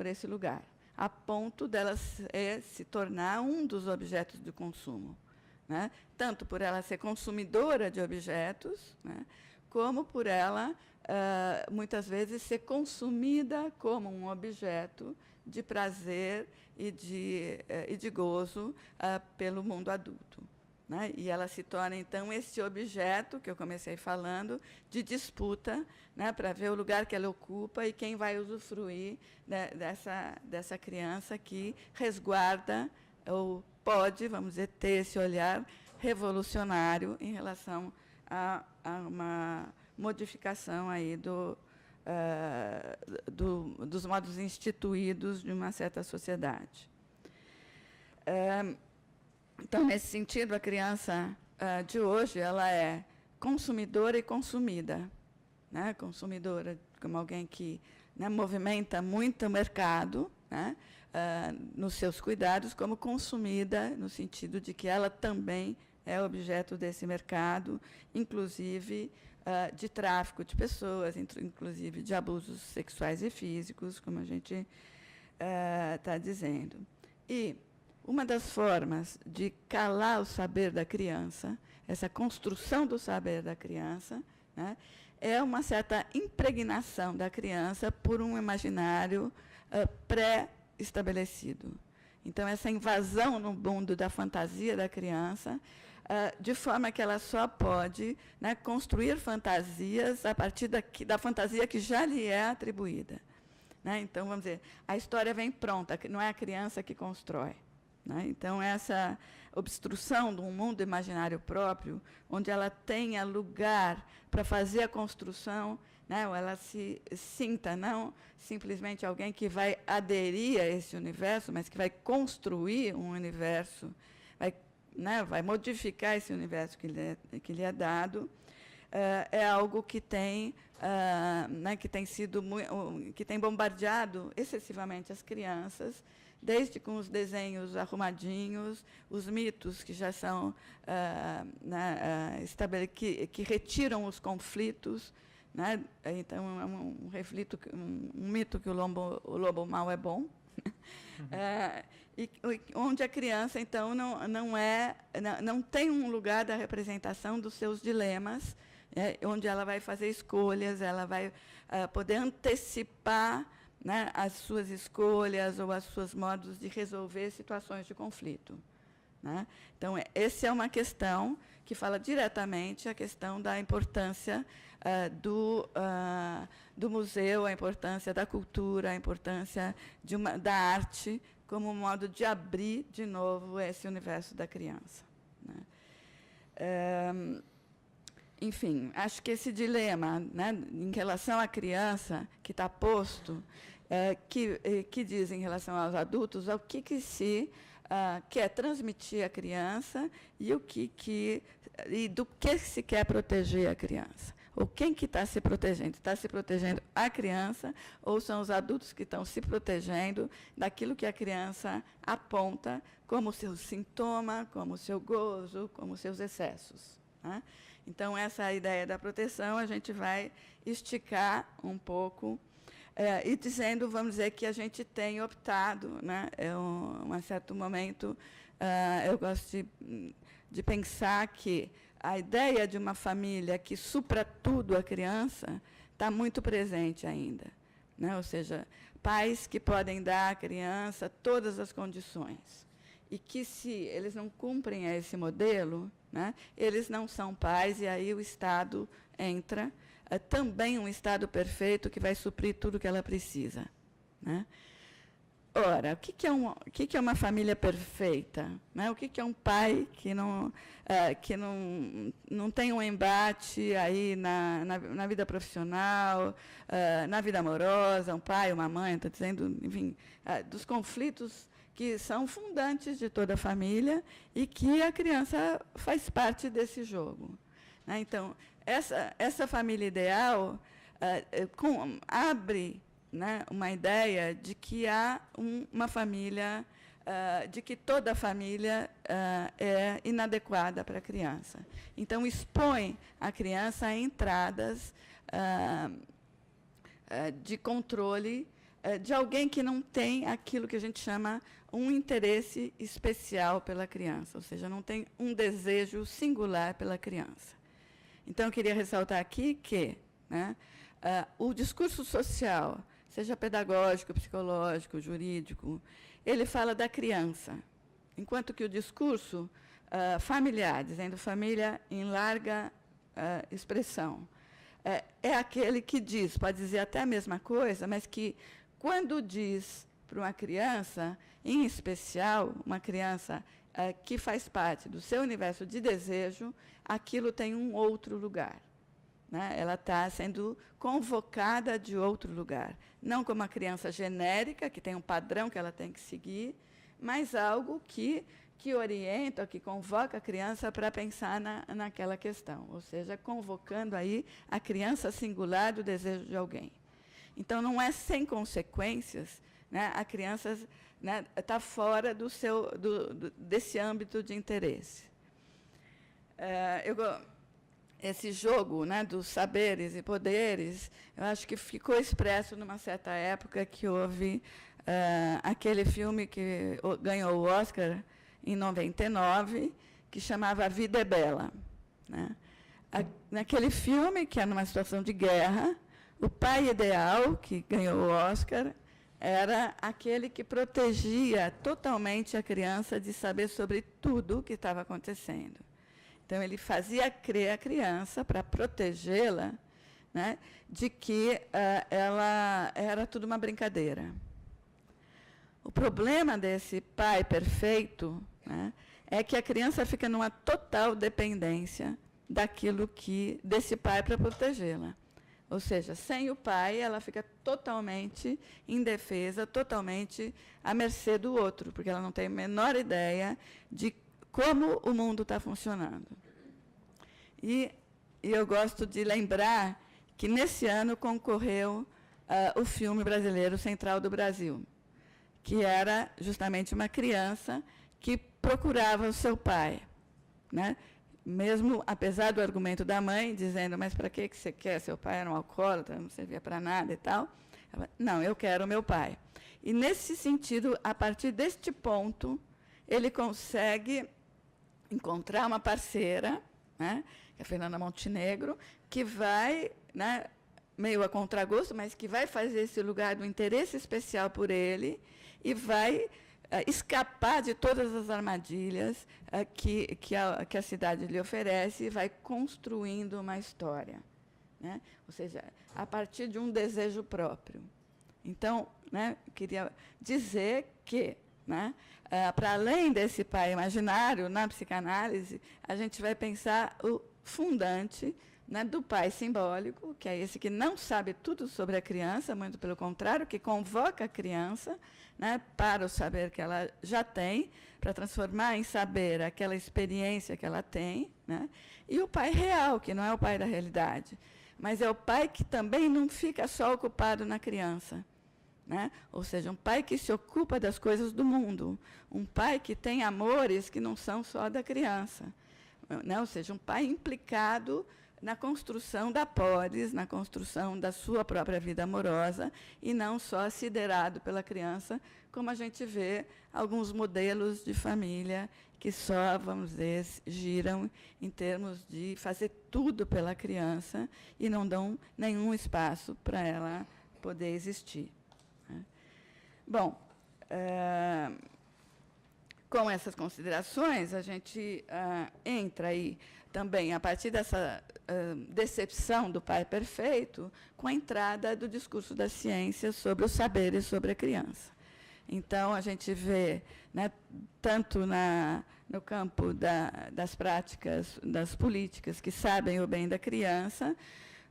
esse lugar, a ponto dela se tornar um dos objetos do consumo, né? Tanto por ela ser consumidora de objetos, né, como por ela, muitas vezes, ser consumida como um objeto de prazer e de gozo pelo mundo adulto, né? E ela se torna, então, esse objeto, que eu comecei falando, de disputa, né, para ver o lugar que ela ocupa e quem vai usufruir, né, dessa criança que resguarda, ou pode, vamos dizer, ter esse olhar revolucionário em relação a uma modificação aí dos modos instituídos de uma certa sociedade. Então, nesse sentido, a criança de hoje ela é consumidora e consumida, né? Consumidora como alguém que, né, movimenta muito o mercado, né, nos seus cuidados, como consumida no sentido de que ela também é objeto desse mercado, inclusive de tráfico de pessoas, inclusive de abusos sexuais e físicos, como a gente está dizendo. E uma das formas de calar o saber da criança, essa construção do saber da criança, né, é uma certa impregnação da criança por um imaginário pré-estabelecido. Então, essa invasão no mundo da fantasia da criança, de forma que ela só pode, né, construir fantasias a partir da fantasia que já lhe é atribuída, né? Então, vamos dizer, a história vem pronta, não é a criança que constrói, né? Então, essa obstrução de um mundo imaginário próprio, onde ela tenha lugar para fazer a construção, né? Ou ela se sinta não simplesmente alguém que vai aderir a esse universo, mas que vai construir um universo, vai modificar esse universo que lhe é dado, é algo que tem que tem bombardeado excessivamente as crianças, desde com os desenhos arrumadinhos, os mitos que já são que retiram os conflitos, né? Então é um mito que o lobo mau é bom. E onde a criança então não tem um lugar da representação dos seus dilemas, onde ela vai fazer escolhas, ela vai poder antecipar, né, as suas escolhas ou os seus modos de resolver situações de conflito, né? Então, essa é uma questão que fala diretamente a questão da importância do museu, a importância da cultura, a importância da arte como um modo de abrir de novo esse universo da criança, né? Enfim, acho que esse dilema, né, em relação à criança que está posto, que diz em relação aos adultos, ao que se quer transmitir à criança e do que se quer proteger a criança. Ou quem que está se protegendo? Está se protegendo a criança ou são os adultos que estão se protegendo daquilo que a criança aponta como seu sintoma, como seu gozo, como seus excessos, né? Então, essa ideia da proteção, a gente vai esticar um pouco, e dizendo, vamos dizer, que a gente tem optado, né, um certo momento, eu gosto de pensar que a ideia de uma família que supra tudo a criança está muito presente ainda, né? Ou seja, pais que podem dar à criança todas as condições. E que, se eles não cumprem esse modelo, né, eles não são pais, e aí o Estado entra, também um Estado perfeito que vai suprir tudo que ela precisa, né? Ora, o que é uma família perfeita, né? O que é um pai que não tem um embate aí na vida profissional, na vida amorosa, um pai, uma mãe, estou dizendo, enfim, dos conflitos que são fundantes de toda a família e que a criança faz parte desse jogo, né? Então, essa família ideal abre, né, uma ideia de que há uma família, de que toda a família é inadequada para a criança. Então, expõe a criança a entradas de controle de alguém que não tem aquilo que a gente chama um interesse especial pela criança, ou seja, não tem um desejo singular pela criança. Então, eu queria ressaltar aqui que, né, o discurso social, seja pedagógico, psicológico, jurídico, ele fala da criança, enquanto que o discurso familiar, dizendo família em larga expressão, é aquele que diz, pode dizer até a mesma coisa, mas que, quando diz para uma criança, em especial, uma criança que faz parte do seu universo de desejo, aquilo tem um outro lugar, né? Ela está sendo convocada de outro lugar. Não como uma criança genérica, que tem um padrão que ela tem que seguir, mas algo que orienta, que convoca a criança para pensar naquela questão, ou seja, convocando aí a criança singular do desejo de alguém. Então, não é sem consequências, né? A criança, né, está fora desse âmbito de interesse. Esse jogo, né, dos saberes e poderes, eu acho que ficou expresso numa certa época que houve aquele filme que ganhou o Oscar em 99, que chamava A Vida é Bela, né? Naquele filme, que é numa situação de guerra, o pai ideal, que ganhou o Oscar, era aquele que protegia totalmente a criança de saber sobre tudo o que estava acontecendo. Então, ele fazia crer a criança, para protegê-la, né, de que ela era tudo uma brincadeira. O problema desse pai perfeito, né, é que a criança fica numa total dependência daquilo desse pai para protegê-la. Ou seja, sem o pai, ela fica totalmente indefesa, totalmente à mercê do outro, porque ela não tem a menor ideia de como o mundo está funcionando. E eu gosto de lembrar que, nesse ano, concorreu o filme brasileiro Central do Brasil, que era justamente uma criança que procurava o seu pai, né? Mesmo, apesar do argumento da mãe, dizendo, mas para que você quer? Seu pai era um alcoólatra, não servia para nada e tal. Não, eu quero o meu pai. E, nesse sentido, a partir deste ponto, ele consegue encontrar uma parceira, né, que é a Fernanda Montenegro, que vai, né, meio a contragosto, mas que vai fazer esse lugar do interesse especial por ele e vai escapar de todas as armadilhas que a cidade lhe oferece e vai construindo uma história, né? Ou seja, a partir de um desejo próprio. Então, né, queria dizer que, né, para além desse pai imaginário, na psicanálise, a gente vai pensar o fundante, né, do pai simbólico, que é esse que não sabe tudo sobre a criança, muito pelo contrário, que convoca a criança, né, para o saber que ela já tem, para transformar em saber aquela experiência que ela tem, né, e o pai real, que não é o pai da realidade, mas é o pai que também não fica só ocupado na criança, né? Ou seja, um pai que se ocupa das coisas do mundo, um pai que tem amores que não são só da criança, né? Ou seja, um pai implicado na construção da polis, na construção da sua própria vida amorosa, e não só siderado pela criança, como a gente vê alguns modelos de família que só, vamos dizer, giram em termos de fazer tudo pela criança e não dão nenhum espaço para ela poder existir. Bom, com essas considerações, a gente entra aí também, a partir dessa decepção do pai perfeito, com a entrada do discurso da ciência sobre os saberes sobre a criança. Então, a gente vê, né, tanto no campo das práticas, das políticas que sabem o bem da criança,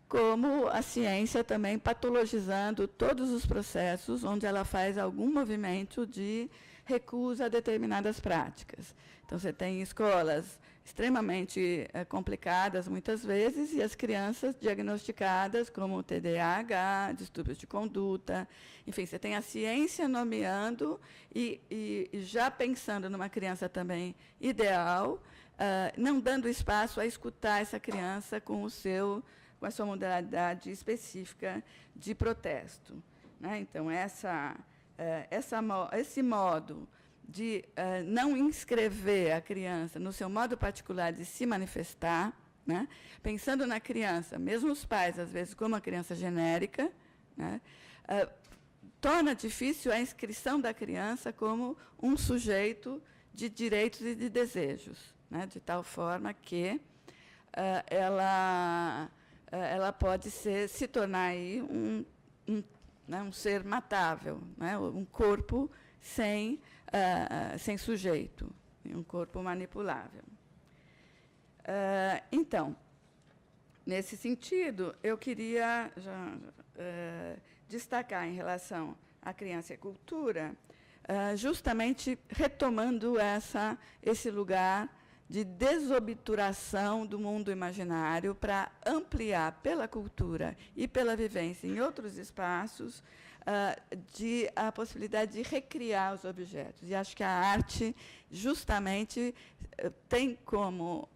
como a ciência também patologizando todos os processos onde ela faz algum movimento de recusa a determinadas práticas. Então, você tem escolas extremamente complicadas, muitas vezes, e as crianças diagnosticadas como TDAH, distúrbios de conduta. Enfim, você tem a ciência nomeando e já pensando numa criança também ideal, não dando espaço a escutar essa criança com a sua modalidade específica de protesto, né? Então, esse modo de não inscrever a criança no seu modo particular de se manifestar, né? Pensando na criança, mesmo os pais, às vezes, como uma criança genérica, né? Torna difícil a inscrição da criança como um sujeito de direitos e de desejos, né? De tal forma que ela pode se tornar aí um ser matável, né? Um corpo sem sujeito, um corpo manipulável. Então, nesse sentido, eu queria destacar em relação à criança e à cultura, justamente retomando esse lugar de desobturação do mundo imaginário para ampliar pela cultura e pela vivência em outros espaços a possibilidade de recriar os objetos. E acho que a arte, justamente, tem como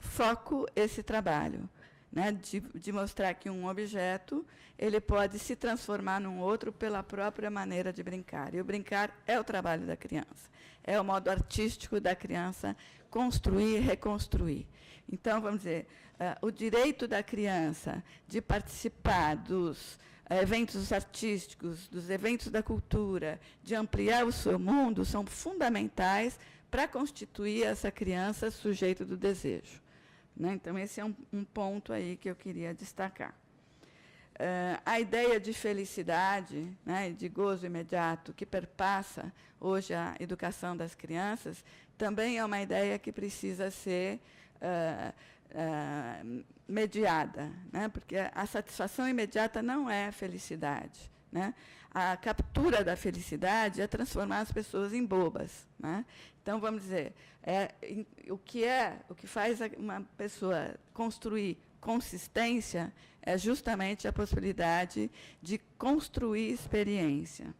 foco esse trabalho, né, de mostrar que um objeto ele pode se transformar num outro pela própria maneira de brincar. E o brincar é o trabalho da criança, é o modo artístico da criança construir e reconstruir. Então, vamos dizer, o direito da criança de participar dos eventos artísticos, dos eventos da cultura, de ampliar o seu mundo, são fundamentais para constituir essa criança sujeito do desejo, né? Então, esse é um ponto aí que eu queria destacar. A ideia de felicidade, né, de gozo imediato, que perpassa hoje a educação das crianças, também é uma ideia que precisa ser mediada, né, porque a satisfação imediata não é felicidade, né? A captura da felicidade é transformar as pessoas em bobas, né? Então, vamos dizer, o que faz uma pessoa construir consistência é justamente a possibilidade de construir experiência.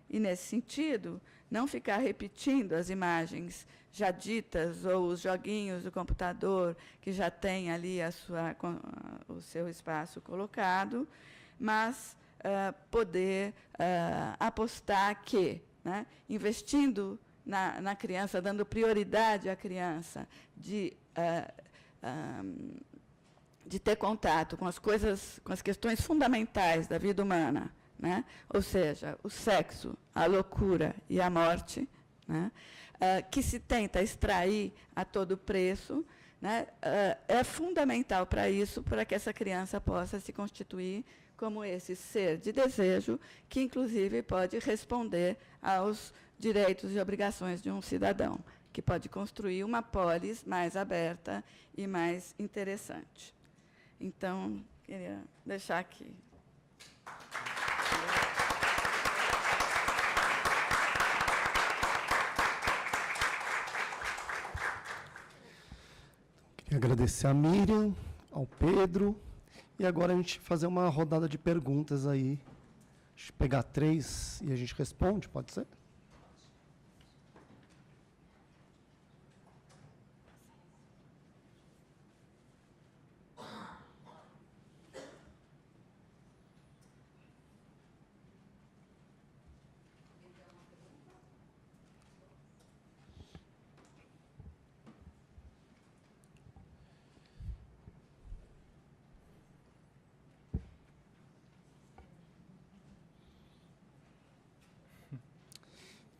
E, nesse sentido, não ficar repetindo as imagens já ditas ou os joguinhos do computador que já tem ali o seu espaço colocado, mas poder apostar que, né, investindo na criança, dando prioridade à criança de ter contato com as coisas, com as questões fundamentais da vida humana, né? Ou seja, o sexo, a loucura e a morte, né? Que se tenta extrair a todo preço, né? É fundamental para isso, para que essa criança possa se constituir como esse ser de desejo, que, inclusive, pode responder aos direitos e obrigações de um cidadão, que pode construir uma polis mais aberta e mais interessante. Então, queria deixar aqui. Queria agradecer a Miriam, ao Pedro, e agora a gente fazer uma rodada de perguntas aí. Deixa eu pegar 3 e a gente responde, pode ser?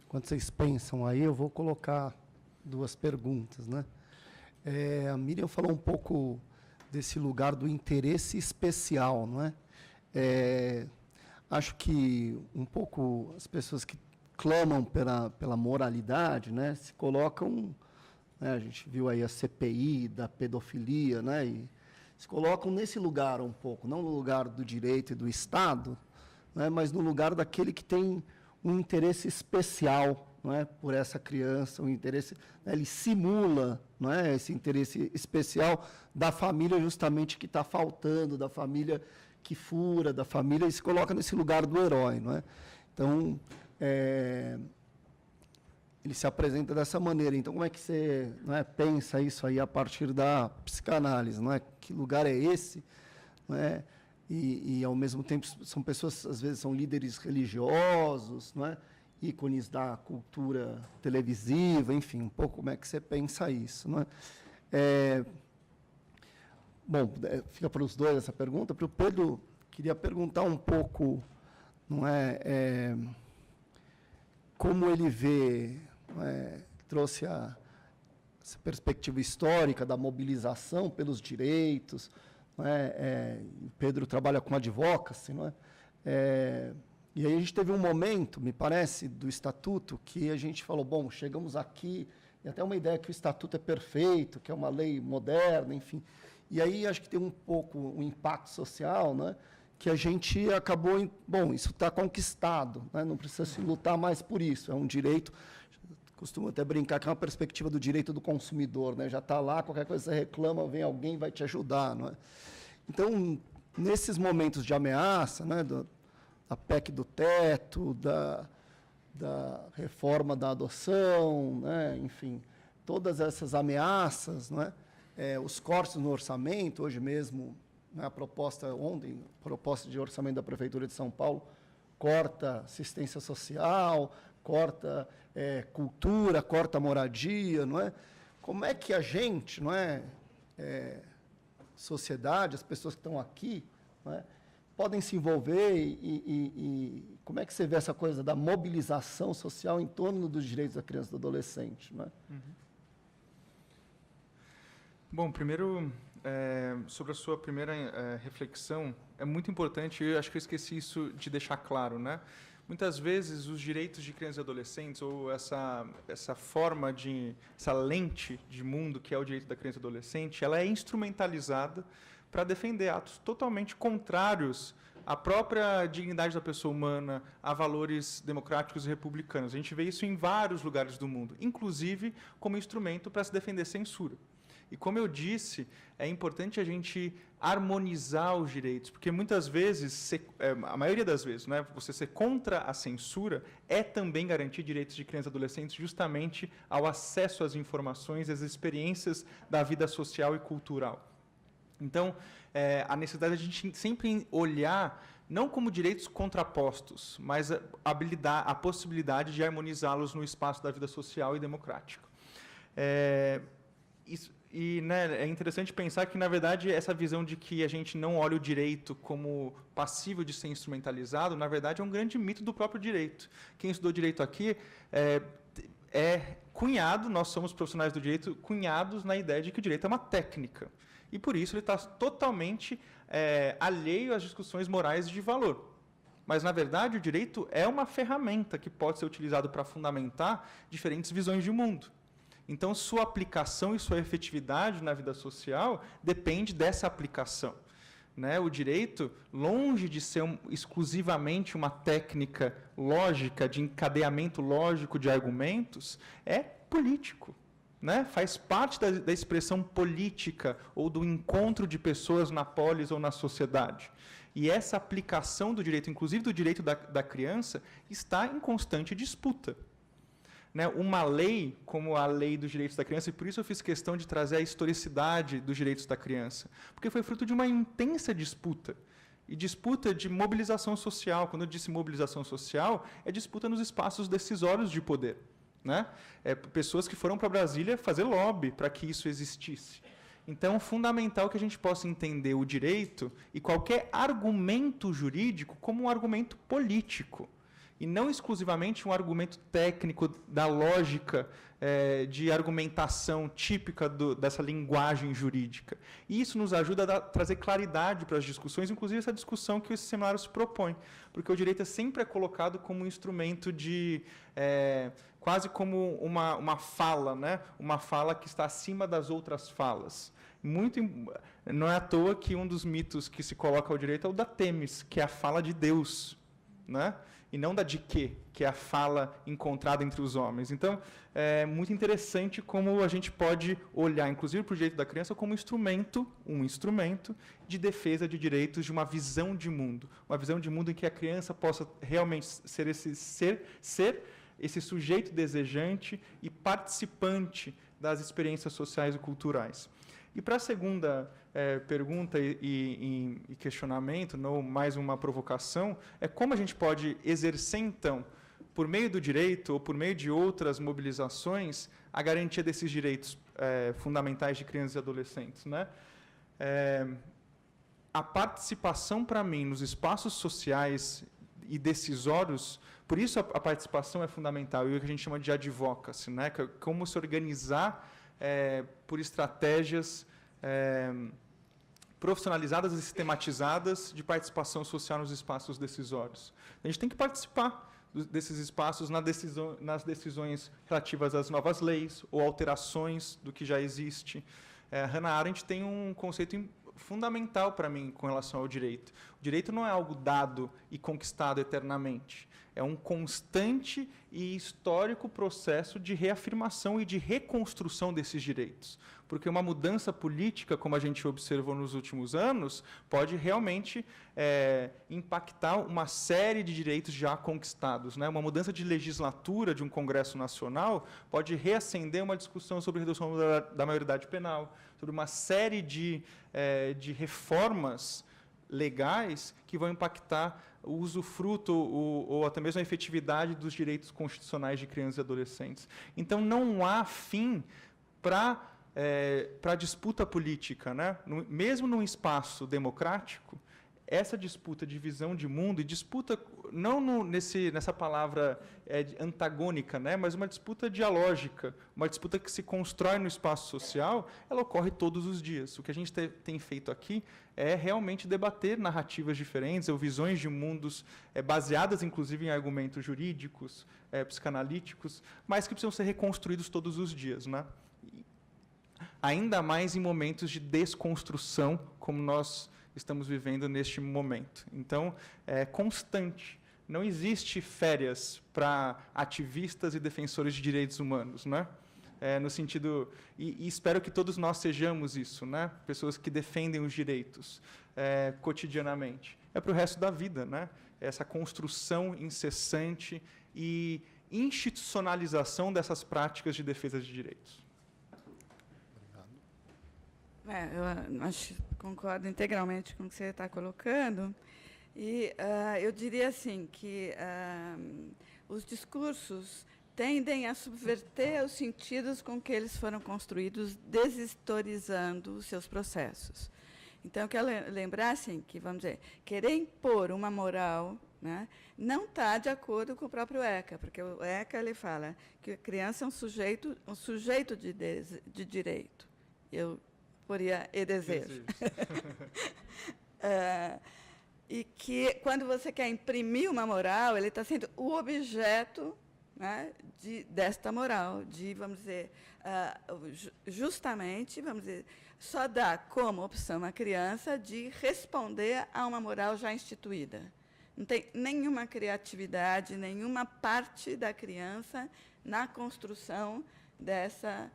Quando vocês pensam aí, eu vou colocar 2 perguntas, né? A Miriam falou um pouco desse lugar do interesse especial, não é? Acho que um pouco as pessoas que clamam pela moralidade, né, se colocam, né, a gente viu aí a CPI da pedofilia, né, e se colocam nesse lugar um pouco, não no lugar do direito e do Estado, né, mas no lugar daquele que tem um interesse especial, não é, por essa criança, um interesse, né, ele simula, não é, esse interesse especial da família justamente que está faltando, da família que fura, da família, e se coloca nesse lugar do herói, não é? Então, ele se apresenta dessa maneira. Então, como é que você, não é, pensa isso aí a partir da psicanálise, não é? Que lugar é esse, não é? E, ao mesmo tempo, são pessoas, às vezes, são líderes religiosos, não é? Ícones da cultura televisiva, enfim, um pouco como é que você pensa isso, não é? Bom, fica para os dois essa pergunta. Para o Pedro, queria perguntar um pouco, não é, como ele vê, não é, trouxe essa perspectiva histórica da mobilização pelos direitos. Não é? O Pedro trabalha com advocacy, não é? E aí a gente teve um momento, me parece, do Estatuto, que a gente falou, bom, chegamos aqui, e até uma ideia que o Estatuto é perfeito, que é uma lei moderna, enfim. E aí acho que tem um pouco um impacto social, né, que a gente acabou, bom, isso está conquistado, né, não precisa se lutar mais por isso, é um direito, costumo até brincar que é uma perspectiva do direito do consumidor, né, já está lá, qualquer coisa você reclama, vem alguém vai te ajudar, não é? Então, nesses momentos de ameaça, né, da PEC do teto, da reforma da adoção, né, enfim, todas essas ameaças, não é? Os cortes no orçamento, hoje mesmo, né, ontem, a proposta de orçamento da Prefeitura de São Paulo, corta assistência social, corta cultura, corta moradia, não é? Como é que a gente, não é, sociedade, as pessoas que estão aqui, não é, podem se envolver e como é que você vê essa coisa da mobilização social em torno dos direitos da criança e do adolescente, não é? Bom, primeiro, sobre a sua primeira reflexão, é muito importante, eu acho que eu esqueci isso de deixar claro, né? Muitas vezes os direitos de crianças e adolescentes, ou essa lente de mundo que é o direito da criança e adolescente, ela é instrumentalizada para defender atos totalmente contrários à própria dignidade da pessoa humana, a valores democráticos e republicanos. A gente vê isso em vários lugares do mundo, inclusive como instrumento para se defender censura. E, como eu disse, é importante a gente harmonizar os direitos, porque muitas vezes, a maioria das vezes, né, você ser contra a censura é também garantir direitos de crianças e adolescentes justamente ao acesso às informações e às experiências da vida social e cultural. Então, a necessidade de a gente sempre olhar não como direitos contrapostos, mas a possibilidade de harmonizá-los no espaço da vida social e democrática. Né, é interessante pensar que, na verdade, essa visão de que a gente não olha o direito como passível de ser instrumentalizado, na verdade, é um grande mito do próprio direito. Quem estudou direito aqui é cunhado, nós somos profissionais do direito, cunhados na ideia de que o direito é uma técnica. E, por isso, ele está totalmente alheio às discussões morais de valor. Mas, na verdade, o direito é uma ferramenta que pode ser utilizado para fundamentar diferentes visões de mundo. Então, sua aplicação e sua efetividade na vida social depende dessa aplicação. Né? O direito, longe de ser exclusivamente uma técnica lógica, de encadeamento lógico de argumentos, é político. Né? Faz parte da expressão política ou do encontro de pessoas na polis ou na sociedade. E essa aplicação do direito, inclusive do direito da criança, está em constante disputa. Né, uma lei, como a Lei dos Direitos da Criança, e por isso eu fiz questão de trazer a historicidade dos direitos da criança, porque foi fruto de uma intensa disputa, e disputa de mobilização social. Quando eu disse mobilização social, é disputa nos espaços decisórios de poder. Né? Pessoas que foram para Brasília fazer lobby para que isso existisse. Então, é fundamental que a gente possa entender o direito e qualquer argumento jurídico como um argumento político, e não exclusivamente um argumento técnico da lógica de argumentação típica dessa linguagem jurídica. E isso nos ajuda a trazer claridade para as discussões, inclusive essa discussão que esse seminário se propõe, porque o direito sempre é colocado como um instrumento de quase como uma fala, né? Uma fala que está acima das outras falas. Não é à toa que um dos mitos que se coloca ao direito é o da Têmis, que é a fala de Deus, né? E não da de que é a fala encontrada entre os homens. Então, é muito interessante como a gente pode olhar, inclusive, para o direito da criança como um instrumento de defesa de direitos, de uma visão de mundo em que a criança possa realmente ser esse sujeito desejante e participante das experiências sociais e culturais. E para a segunda pergunta e questionamento, não mais uma provocação, é como a gente pode exercer, então, por meio do direito ou por meio de outras mobilizações, a garantia desses direitos fundamentais de crianças e adolescentes. Né? A participação, para mim, nos espaços sociais e decisórios, por isso a participação é fundamental, e o que a gente chama de advocacy, né? Como se organizar por estratégias profissionalizadas e sistematizadas de participação social nos espaços decisórios. A gente tem que participar desses espaços nas decisões relativas às novas leis ou alterações do que já existe. Hannah Arendt tem um conceito fundamental para mim com relação ao direito. O direito não é algo dado e conquistado eternamente. É um constante e histórico processo de reafirmação e de reconstrução desses direitos. Porque uma mudança política, como a gente observou nos últimos anos, pode realmente impactar uma série de direitos já conquistados. Né? Uma mudança de legislatura de um Congresso Nacional pode reacender uma discussão sobre redução da maioridade penal, sobre uma série de reformas legais que vão impactar o usufruto ou até mesmo a efetividade dos direitos constitucionais de crianças e adolescentes. Então, não há fim para a disputa política. Né? Mesmo num espaço democrático, essa disputa de visão de mundo, e disputa não nessa palavra antagônica, né, mas uma disputa dialógica, uma disputa que se constrói no espaço social, ela ocorre todos os dias. O que a gente tem feito aqui é realmente debater narrativas diferentes, ou visões de mundos baseadas, inclusive, em argumentos jurídicos, psicanalíticos, mas que precisam ser reconstruídos todos os dias, né? Ainda mais em momentos de desconstrução, como nós estamos vivendo neste momento. Então, é constante. Não existe férias para ativistas e defensores de direitos humanos, né? No sentido, e espero que todos nós sejamos isso, né? Pessoas que defendem os direitos cotidianamente. É para o resto da vida, né? Essa construção incessante e institucionalização dessas práticas de defesa de direitos. Eu concordo integralmente com o que você está colocando. E eu diria assim que os discursos tendem a subverter os sentidos com que eles foram construídos, deshistorizando os seus processos. Então, eu quero lembrar assim, que, vamos dizer, querer impor uma moral, né, não está de acordo com o próprio ECA, porque o ECA ele fala que a criança é um sujeito de direito. Eu poria e desejo. E que, quando você quer imprimir uma moral, ele está sendo o objeto, né, desta moral, de, vamos dizer, justamente, vamos dizer, só dá como opção à criança de responder a uma moral já instituída. Não tem nenhuma criatividade, nenhuma parte da criança na construção dessa,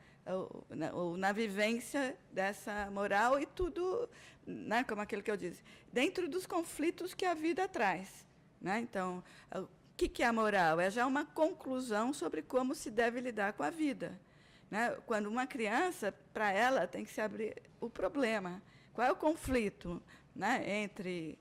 ou na vivência dessa moral, e tudo, né, como aquilo que eu disse, dentro dos conflitos que a vida traz, né? Então, o que é a moral? É já uma conclusão sobre como se deve lidar com a vida, né? Quando uma criança, para ela, tem que se abrir o problema. Qual é o conflito, né, entre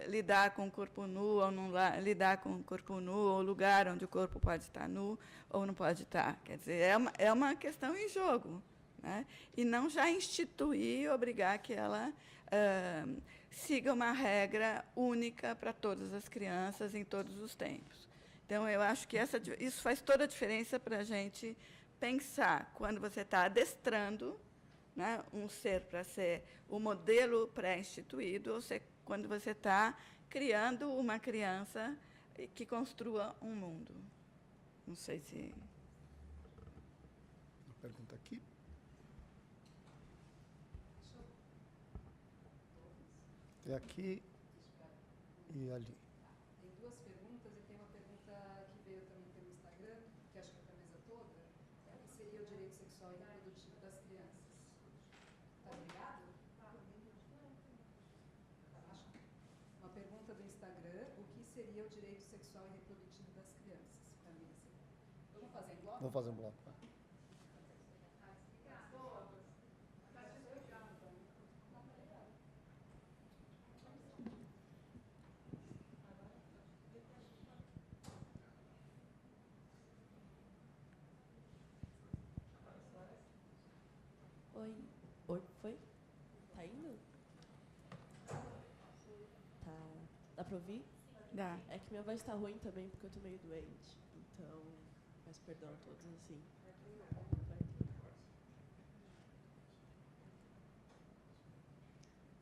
lidar com o corpo nu ou não lidar com o corpo nu, ou o lugar onde o corpo pode estar nu ou não pode estar? Quer dizer, é uma questão em jogo, né? E não já instituir e obrigar que ela siga uma regra única para todas as crianças em todos os tempos. Então, eu acho que isso faz toda a diferença para a gente pensar quando você está adestrando, né, um ser para ser o modelo pré-instituído, ou quando você está criando uma criança que construa um mundo. Não sei se... Uma pergunta aqui. É aqui e ali. Tem duas perguntas, e tem uma pergunta que veio também pelo Instagram, que acho que é para a mesa toda, o que seria o direito sexual e reprodutivo das crianças. Está ligado? Uma pergunta do Instagram, o que seria o direito sexual e reprodutivo das crianças? Para a mesa. Vamos fazer em bloco? Vamos fazer um bloco. Oi, foi? Tá indo? Tá. Dá pra ouvir? Dá. É que minha voz tá ruim também, porque eu tô meio doente. Então, peço perdão a todos, assim.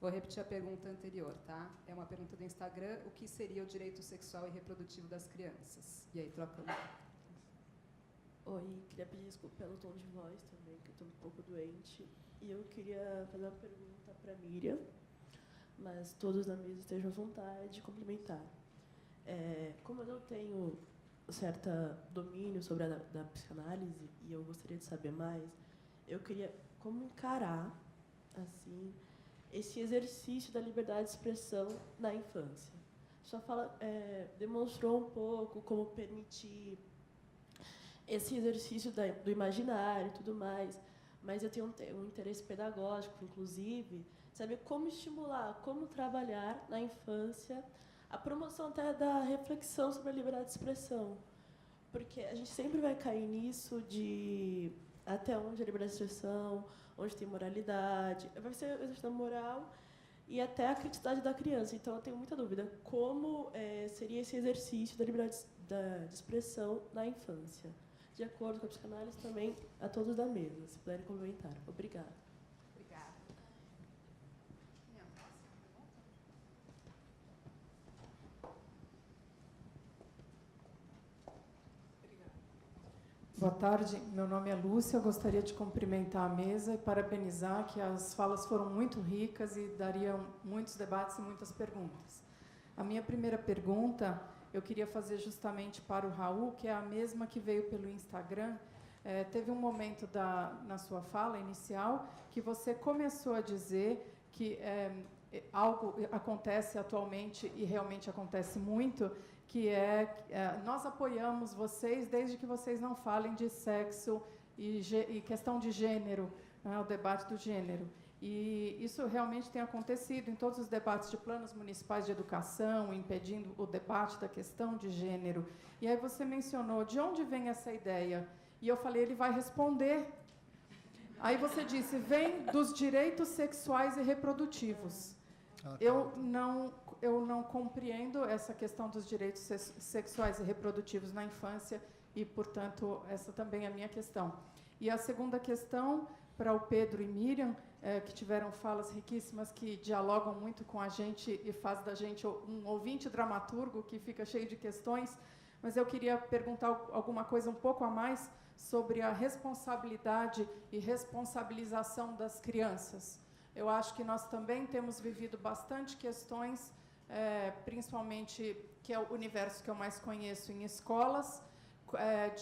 Vou repetir a pergunta anterior, tá? É uma pergunta do Instagram, o que seria o direito sexual e reprodutivo das crianças? E aí, troca. Oi, queria pedir desculpa pelo tom de voz também, que eu tô um pouco doente. E eu queria fazer uma pergunta para Miriam, mas todos na mesa estejam à vontade de complementar. Como eu não tenho certo domínio sobre a da psicanálise, e eu gostaria de saber mais, eu queria como encarar, assim, esse exercício da liberdade de expressão na infância. Sua fala demonstrou um pouco como permitir esse exercício do imaginário e tudo mais, mas eu tenho um interesse pedagógico, inclusive, saber como estimular, como trabalhar na infância a promoção até da reflexão sobre a liberdade de expressão. Porque a gente sempre vai cair nisso de até onde a liberdade de expressão, onde tem moralidade. Vai ser o exercício da moral e até a criticidade da criança. Então, eu tenho muita dúvida. Como seria esse exercício da liberdade de expressão na infância? De acordo com a psicanálise, também a todos da mesa, se puderem complementar. Obrigada. Obrigada. Boa tarde, meu nome é Lúcia, eu gostaria de cumprimentar a mesa e parabenizar, que as falas foram muito ricas e dariam muitos debates e muitas perguntas. A minha primeira pergunta eu queria fazer justamente para o Raul, que é a mesma que veio pelo Instagram. Teve um momento na sua fala inicial que você começou a dizer que algo acontece atualmente e realmente acontece muito, que nós apoiamos vocês desde que vocês não falem de sexo e questão de gênero, né, o debate do gênero. E isso realmente tem acontecido em todos os debates de planos municipais de educação, impedindo o debate da questão de gênero. E aí você mencionou de onde vem essa ideia. E eu falei, ele vai responder. Aí você disse, vem dos direitos sexuais e reprodutivos. Eu não compreendo essa questão dos direitos sexuais e reprodutivos na infância e, portanto, essa também é a minha questão. E a segunda questão, para o Pedro e Miriam, que tiveram falas riquíssimas, que dialogam muito com a gente e faz da gente um ouvinte dramaturgo que fica cheio de questões, mas eu queria perguntar alguma coisa um pouco a mais sobre a responsabilidade e responsabilização das crianças. Eu acho que nós também temos vivido bastante questões, principalmente, que é o universo que eu mais conheço, em escolas,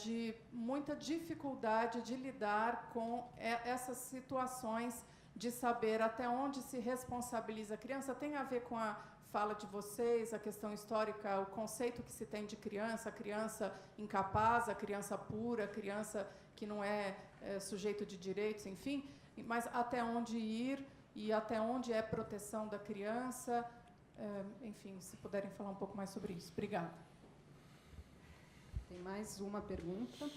de muita dificuldade de lidar com essas situações, de saber até onde se responsabiliza a criança. Tem a ver com a fala de vocês, a questão histórica, o conceito que se tem de criança, a criança incapaz, a criança pura, a criança que não é sujeito de direitos, enfim, mas até onde ir e até onde é proteção da criança, enfim, se puderem falar um pouco mais sobre isso. Obrigada. Tem mais uma pergunta.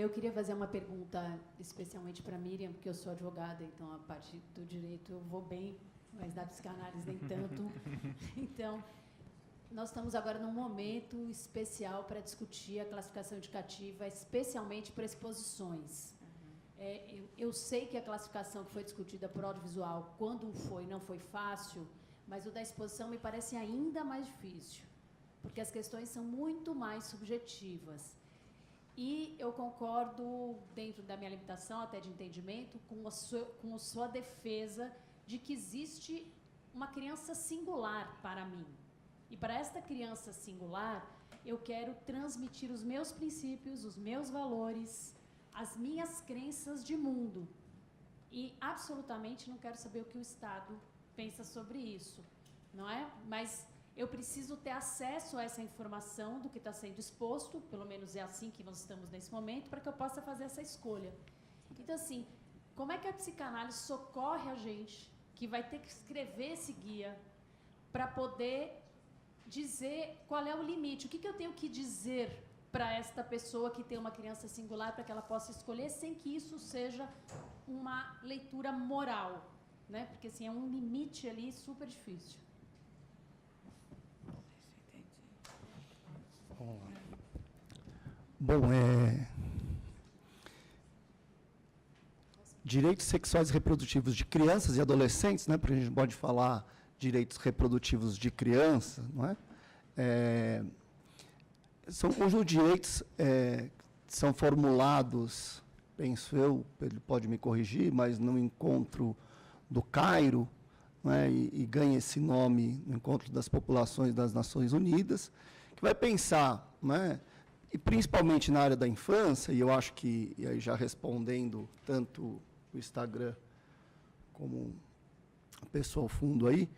Eu queria fazer uma pergunta especialmente para a Miriam, porque eu sou advogada, então a parte do direito eu vou bem, mas da psicanálise nem tanto. Então, nós estamos agora num momento especial para discutir a classificação indicativa, especialmente para exposições. Eu sei que a classificação que foi discutida por audiovisual, quando não foi fácil, mas o da exposição me parece ainda mais difícil, porque as questões são muito mais subjetivas. E eu concordo, dentro da minha limitação até de entendimento, com a sua defesa de que existe uma criança singular para mim. E para esta criança singular, eu quero transmitir os meus princípios, os meus valores, as minhas crenças de mundo. E absolutamente não quero saber o que o Estado pensa sobre isso, não é? Mas eu preciso ter acesso a essa informação do que está sendo exposto, pelo menos é assim que nós estamos nesse momento, para que eu possa fazer essa escolha. Então, assim, como é que a psicanálise socorre a gente, que vai ter que escrever esse guia, para poder dizer qual é o limite, o que eu tenho que dizer para esta pessoa que tem uma criança singular, para que ela possa escolher, sem que isso seja uma leitura moral, né? Porque, assim, é um limite ali super difícil. Bom, direitos sexuais e reprodutivos de crianças e adolescentes, né, porque a gente pode falar direitos reprodutivos de criança, não é? São um conjunto de direitos que são formulados, penso eu, ele pode me corrigir, mas no encontro do Cairo, não é? E ganha esse nome no encontro das populações das Nações Unidas, que vai pensar, não é? E principalmente na área da infância, e eu acho que, e aí já respondendo tanto o Instagram como a pessoa ao fundo aí,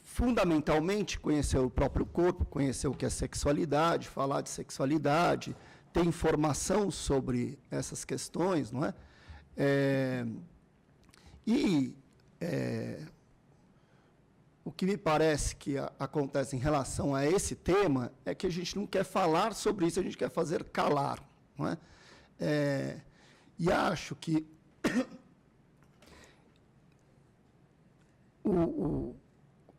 fundamentalmente conhecer o próprio corpo, conhecer o que é sexualidade, falar de sexualidade, ter informação sobre essas questões, não é? O que me parece que acontece em relação a esse tema é que a gente não quer falar sobre isso, a gente quer fazer calar, Não é? E acho que o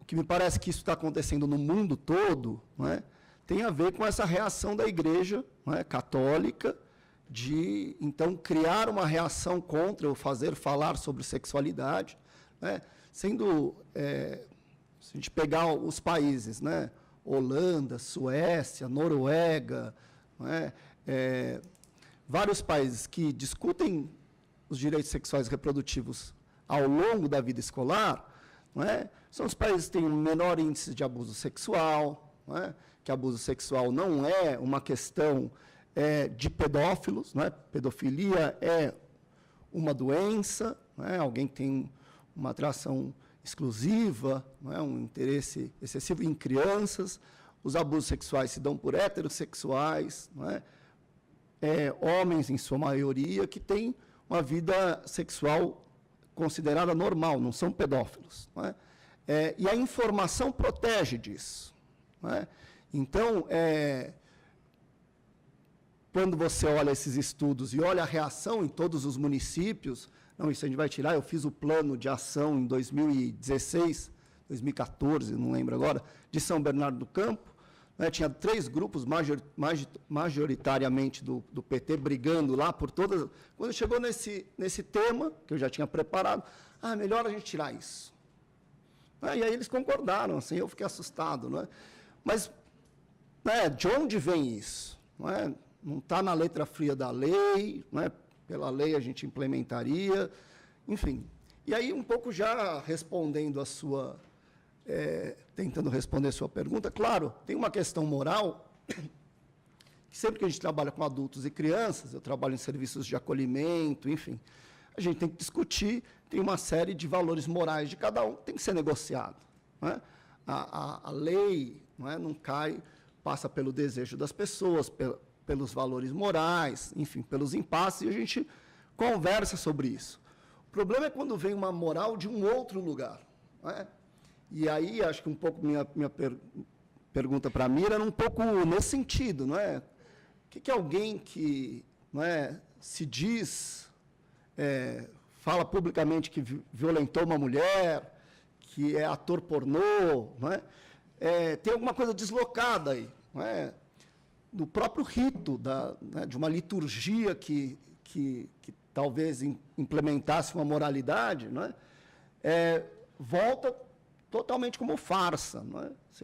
que me parece que isso está acontecendo no mundo todo, não é, tem a ver com essa reação da Igreja, não é, católica, de, então, criar uma reação contra o fazer falar sobre sexualidade, né, sendo, se a gente pegar os países, né, Holanda, Suécia, Noruega, não é, vários países que discutem os direitos sexuais e reprodutivos ao longo da vida escolar, não é, são os países que têm um menor índice de abuso sexual, não é, que abuso sexual não é uma questão de pedófilos, não é? Pedofilia é uma doença, não é? Alguém que tem uma atração exclusiva, não é? Um interesse excessivo em crianças. Os abusos sexuais se dão por heterossexuais, não é? Homens, em sua maioria, que têm uma vida sexual considerada normal, não são pedófilos. Não é? E a informação protege disso. Não é? Então, quando você olha esses estudos e olha a reação em todos os municípios, não, isso a gente vai tirar, eu fiz o plano de ação em 2016, 2014, não lembro agora, de São Bernardo do Campo, né, tinha 3 grupos, majoritariamente do PT, brigando lá por todas... Quando chegou nesse tema, que eu já tinha preparado, melhor a gente tirar isso. E aí eles concordaram, assim, eu fiquei assustado. Não é? Mas de onde vem isso? Não está na letra fria da lei, não é? Pela lei a gente implementaria, enfim. E aí, um pouco já respondendo a sua, tentando responder a sua pergunta, claro, tem uma questão moral, que sempre que a gente trabalha com adultos e crianças, eu trabalho em serviços de acolhimento, enfim, a gente tem que discutir, tem uma série de valores morais de cada um, tem que ser negociado. Não é? A lei não cai, passa pelo desejo das pessoas, pelos valores morais, enfim, pelos impasses, e a gente conversa sobre isso. O problema é quando vem uma moral de um outro lugar. Não é? E aí, acho que um pouco minha pergunta para a Mira era um pouco nesse sentido. Não é? O que alguém que se diz, fala publicamente que violentou uma mulher, que é ator pornô, não é? Tem alguma coisa deslocada aí, não é? Do próprio rito, de uma liturgia que talvez implementasse uma moralidade, não é? Volta totalmente como farsa. Não é? Se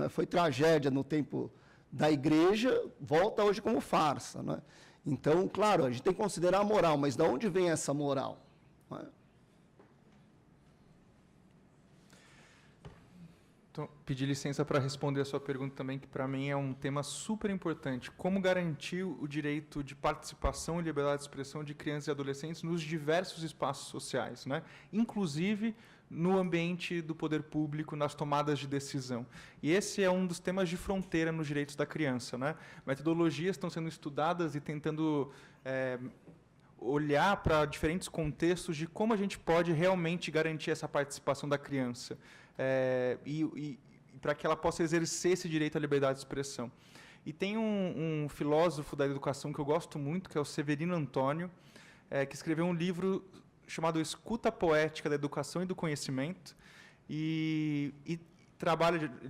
foi tragédia no tempo da Igreja, volta hoje como farsa. Não é? Então, claro, a gente tem que considerar a moral, mas de onde vem essa moral? Não é? Então, pedir licença para responder a sua pergunta também, que para mim é um tema super importante. Como garantir o direito de participação e liberdade de expressão de crianças e adolescentes nos diversos espaços sociais, né? Inclusive no ambiente do poder público, nas tomadas de decisão. E esse é um dos temas de fronteira nos direitos da criança, né? Metodologias estão sendo estudadas e tentando olhar para diferentes contextos de como a gente pode realmente garantir essa participação da criança. E para que ela possa exercer esse direito à liberdade de expressão. E tem um filósofo da educação que eu gosto muito, que é o Severino Antônio, que escreveu um livro chamado Escuta Poética da Educação e do Conhecimento, e ele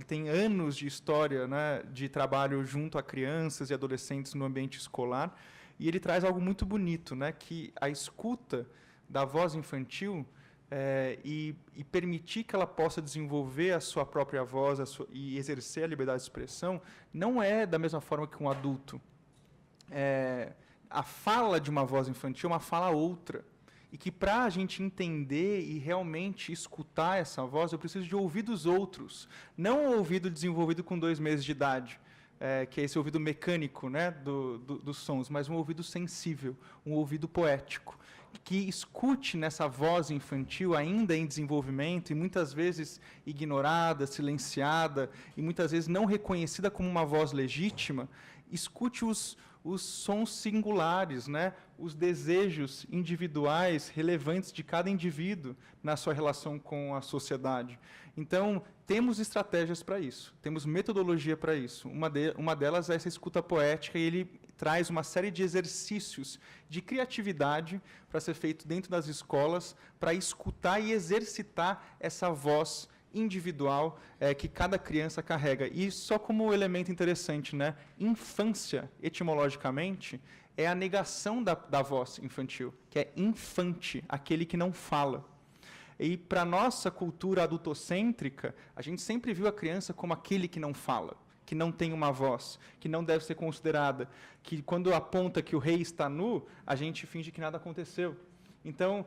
tem anos de história, né, de trabalho junto a crianças e adolescentes no ambiente escolar, e ele traz algo muito bonito, né, que a escuta da voz infantil e permitir que ela possa desenvolver a sua própria voz e exercer a liberdade de expressão não é da mesma forma que um adulto. A fala de uma voz infantil é uma fala outra. E que, para a gente entender e realmente escutar essa voz, eu preciso de ouvir dos outros. Não o ouvido desenvolvido com 2 meses de idade, que é esse ouvido mecânico, né, dos sons, mas um ouvido sensível, um ouvido poético, que escute nessa voz infantil ainda em desenvolvimento e muitas vezes ignorada, silenciada e muitas vezes não reconhecida como uma voz legítima, escute os sons singulares, né? Os desejos individuais relevantes de cada indivíduo na sua relação com a sociedade. Então, temos estratégias para isso, temos metodologia para isso. Uma delas é essa escuta poética, e ele traz uma série de exercícios de criatividade para ser feito dentro das escolas, para escutar e exercitar essa voz individual que cada criança carrega. E só como elemento interessante, né? Infância, etimologicamente, é a negação da voz infantil, que é infante, aquele que não fala. E para a nossa cultura adultocêntrica, a gente sempre viu a criança como aquele que não fala, que não tem uma voz, que não deve ser considerada, que quando aponta que o rei está nu, a gente finge que nada aconteceu. Então,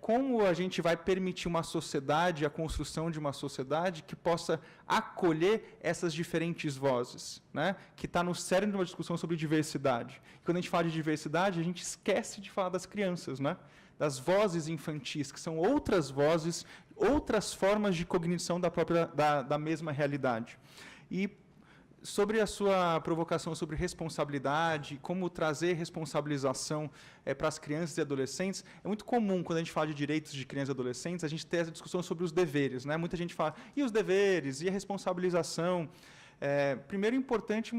como a gente vai permitir uma sociedade, a construção de uma sociedade que possa acolher essas diferentes vozes, né? Que está no cerne de uma discussão sobre diversidade. E quando a gente fala de diversidade, a gente esquece de falar das crianças, né? Das vozes infantis, que são outras vozes, outras formas de cognição da mesma realidade. E sobre a sua provocação sobre responsabilidade, como trazer responsabilização para as crianças e adolescentes, é muito comum, quando a gente fala de direitos de crianças e adolescentes, a gente ter essa discussão sobre os deveres, né? Muita gente fala, e os deveres, e a responsabilização? Primeiro, é importante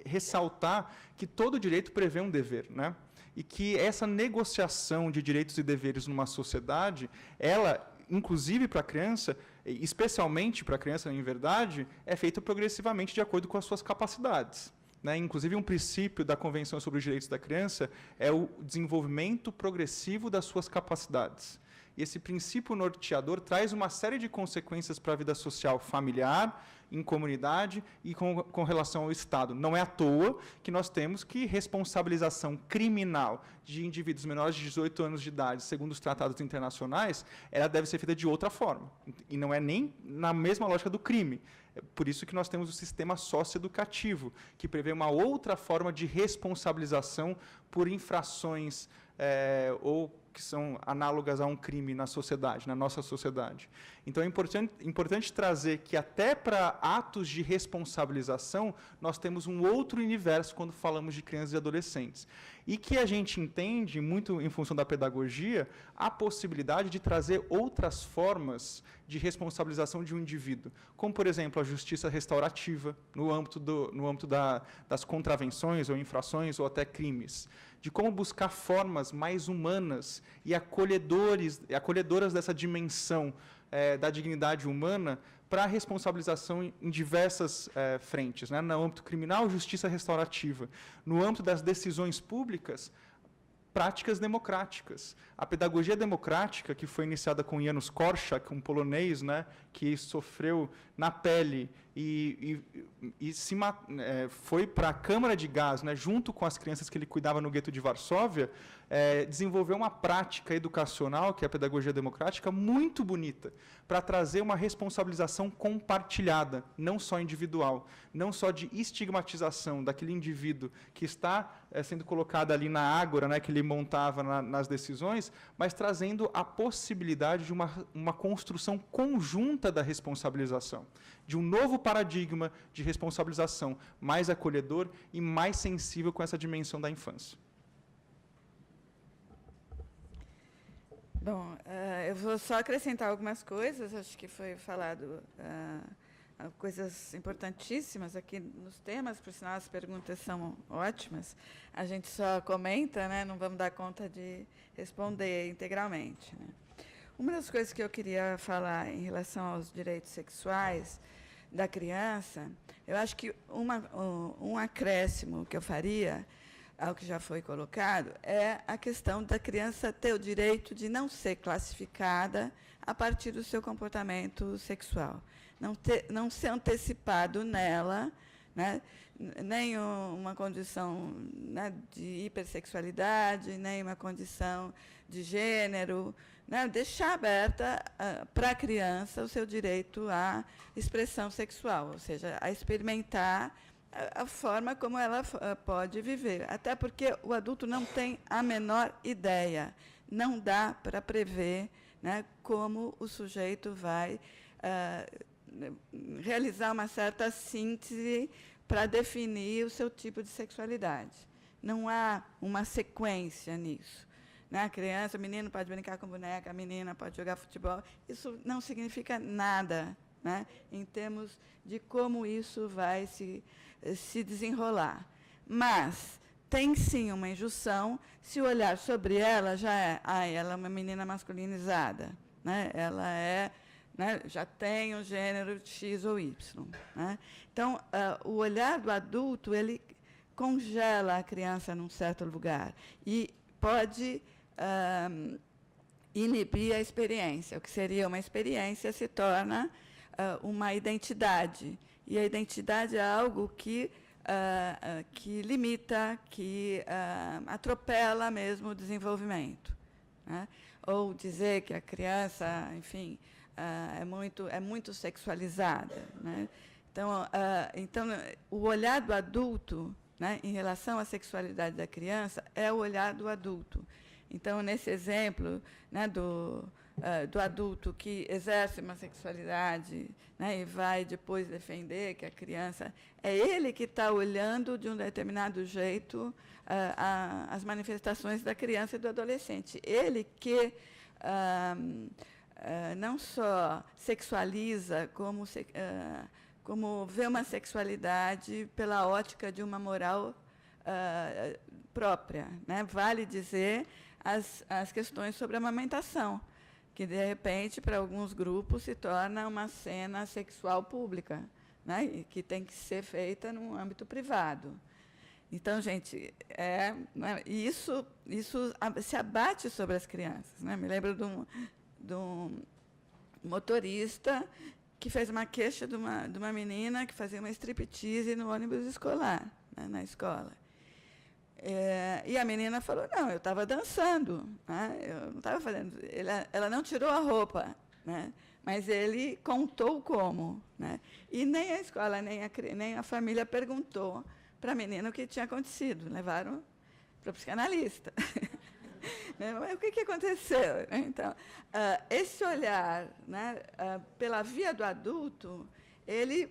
ressaltar que todo direito prevê um dever, né? E que essa negociação de direitos e deveres numa sociedade, ela, inclusive para a criança, especialmente para a criança, em verdade, é feita progressivamente de acordo com as suas capacidades, né? Inclusive, um princípio da Convenção sobre os Direitos da Criança é o desenvolvimento progressivo das suas capacidades. E esse princípio norteador traz uma série de consequências para a vida social familiar, em comunidade e com relação ao Estado. Não é à toa que nós temos que responsabilização criminal de indivíduos menores de 18 anos de idade, segundo os tratados internacionais, ela deve ser feita de outra forma. E não é nem na mesma lógica do crime. É por isso que nós temos o sistema socioeducativo, que prevê uma outra forma de responsabilização por infrações ou que são análogas a um crime na sociedade, na nossa sociedade. Então, é importante trazer que até para atos de responsabilização, nós temos um outro universo quando falamos de crianças e adolescentes. E que a gente entende, muito em função da pedagogia, a possibilidade de trazer outras formas de responsabilização de um indivíduo, como, por exemplo, a justiça restaurativa, no âmbito das contravenções ou infrações ou até crimes, de como buscar formas mais humanas e acolhedoras dessa dimensão da dignidade humana para a responsabilização em diversas frentes, né? No âmbito criminal, justiça restaurativa. No âmbito das decisões públicas, práticas democráticas. A pedagogia democrática, que foi iniciada com Janusz Korczak, um polonês, né, que sofreu na pele e foi para a câmara de gás, né, junto com as crianças que ele cuidava no gueto de Varsóvia, desenvolveu uma prática educacional, que é a pedagogia democrática, muito bonita, para trazer uma responsabilização compartilhada, não só individual, não só de estigmatização daquele indivíduo que está sendo colocado ali na ágora, né, que ele montava nas decisões, mas trazendo a possibilidade de uma construção conjunta da responsabilização, de um novo paradigma de responsabilização mais acolhedor e mais sensível com essa dimensão da infância. Bom, eu vou só acrescentar algumas coisas, acho que foi falado coisas importantíssimas aqui nos temas, por sinal as perguntas são ótimas, a gente só comenta, né, não vamos dar conta de responder integralmente, né. Uma das coisas que eu queria falar em relação aos direitos sexuais da criança, eu acho que um acréscimo que eu faria ao que já foi colocado é a questão da criança ter o direito de não ser classificada a partir do seu comportamento sexual. Não ser antecipado nela, né, nem uma condição, né, de hipersexualidade, nem uma condição de gênero, né, deixar aberta para a criança o seu direito à expressão sexual, ou seja, a experimentar a forma como ela pode viver. Até porque o adulto não tem a menor ideia, não dá para prever, né, como o sujeito vai realizar uma certa síntese para definir o seu tipo de sexualidade. Não há uma sequência nisso, né? A criança, o menino pode brincar com boneca, a menina pode jogar futebol. Isso não significa nada, né, em termos de como isso vai se desenrolar. Mas tem sim uma injunção se o olhar sobre ela já é, ela é uma menina masculinizada, né? Ela é, né, já tem um gênero X ou Y. Né? Então, o olhar do adulto, ele congela a criança num certo lugar e pode inibir a experiência. O que seria uma experiência se torna uma identidade. E a identidade é algo que limita, que atropela mesmo o desenvolvimento. Né? Ou dizer que a criança, enfim, é muito sexualizada. Né? Então, o olhar do adulto, né, em relação à sexualidade da criança é o olhar do adulto. Então, nesse exemplo, né, do adulto que exerce uma sexualidade, né, e vai depois defender que a criança... É ele que está olhando de um determinado jeito as manifestações da criança e do adolescente. Ele que não só sexualiza, como vê uma sexualidade pela ótica de uma moral própria. Né? Vale dizer as questões sobre a amamentação, que, de repente, para alguns grupos, se torna uma cena sexual pública, né? E que tem que ser feita no âmbito privado. Então, gente, isso se abate sobre as crianças. Né? Me lembro de um motorista que fez uma queixa de uma menina que fazia uma striptease no ônibus escolar, né, na escola. E a menina falou, não, eu estava dançando, né, eu não estava fazendo... Ela não tirou a roupa, né, mas ele contou como. Né, e nem a escola, nem a família perguntou para a menina o que tinha acontecido. Levaram para o psicanalista. Mas o que aconteceu? Então, esse olhar, né, pela via do adulto, ele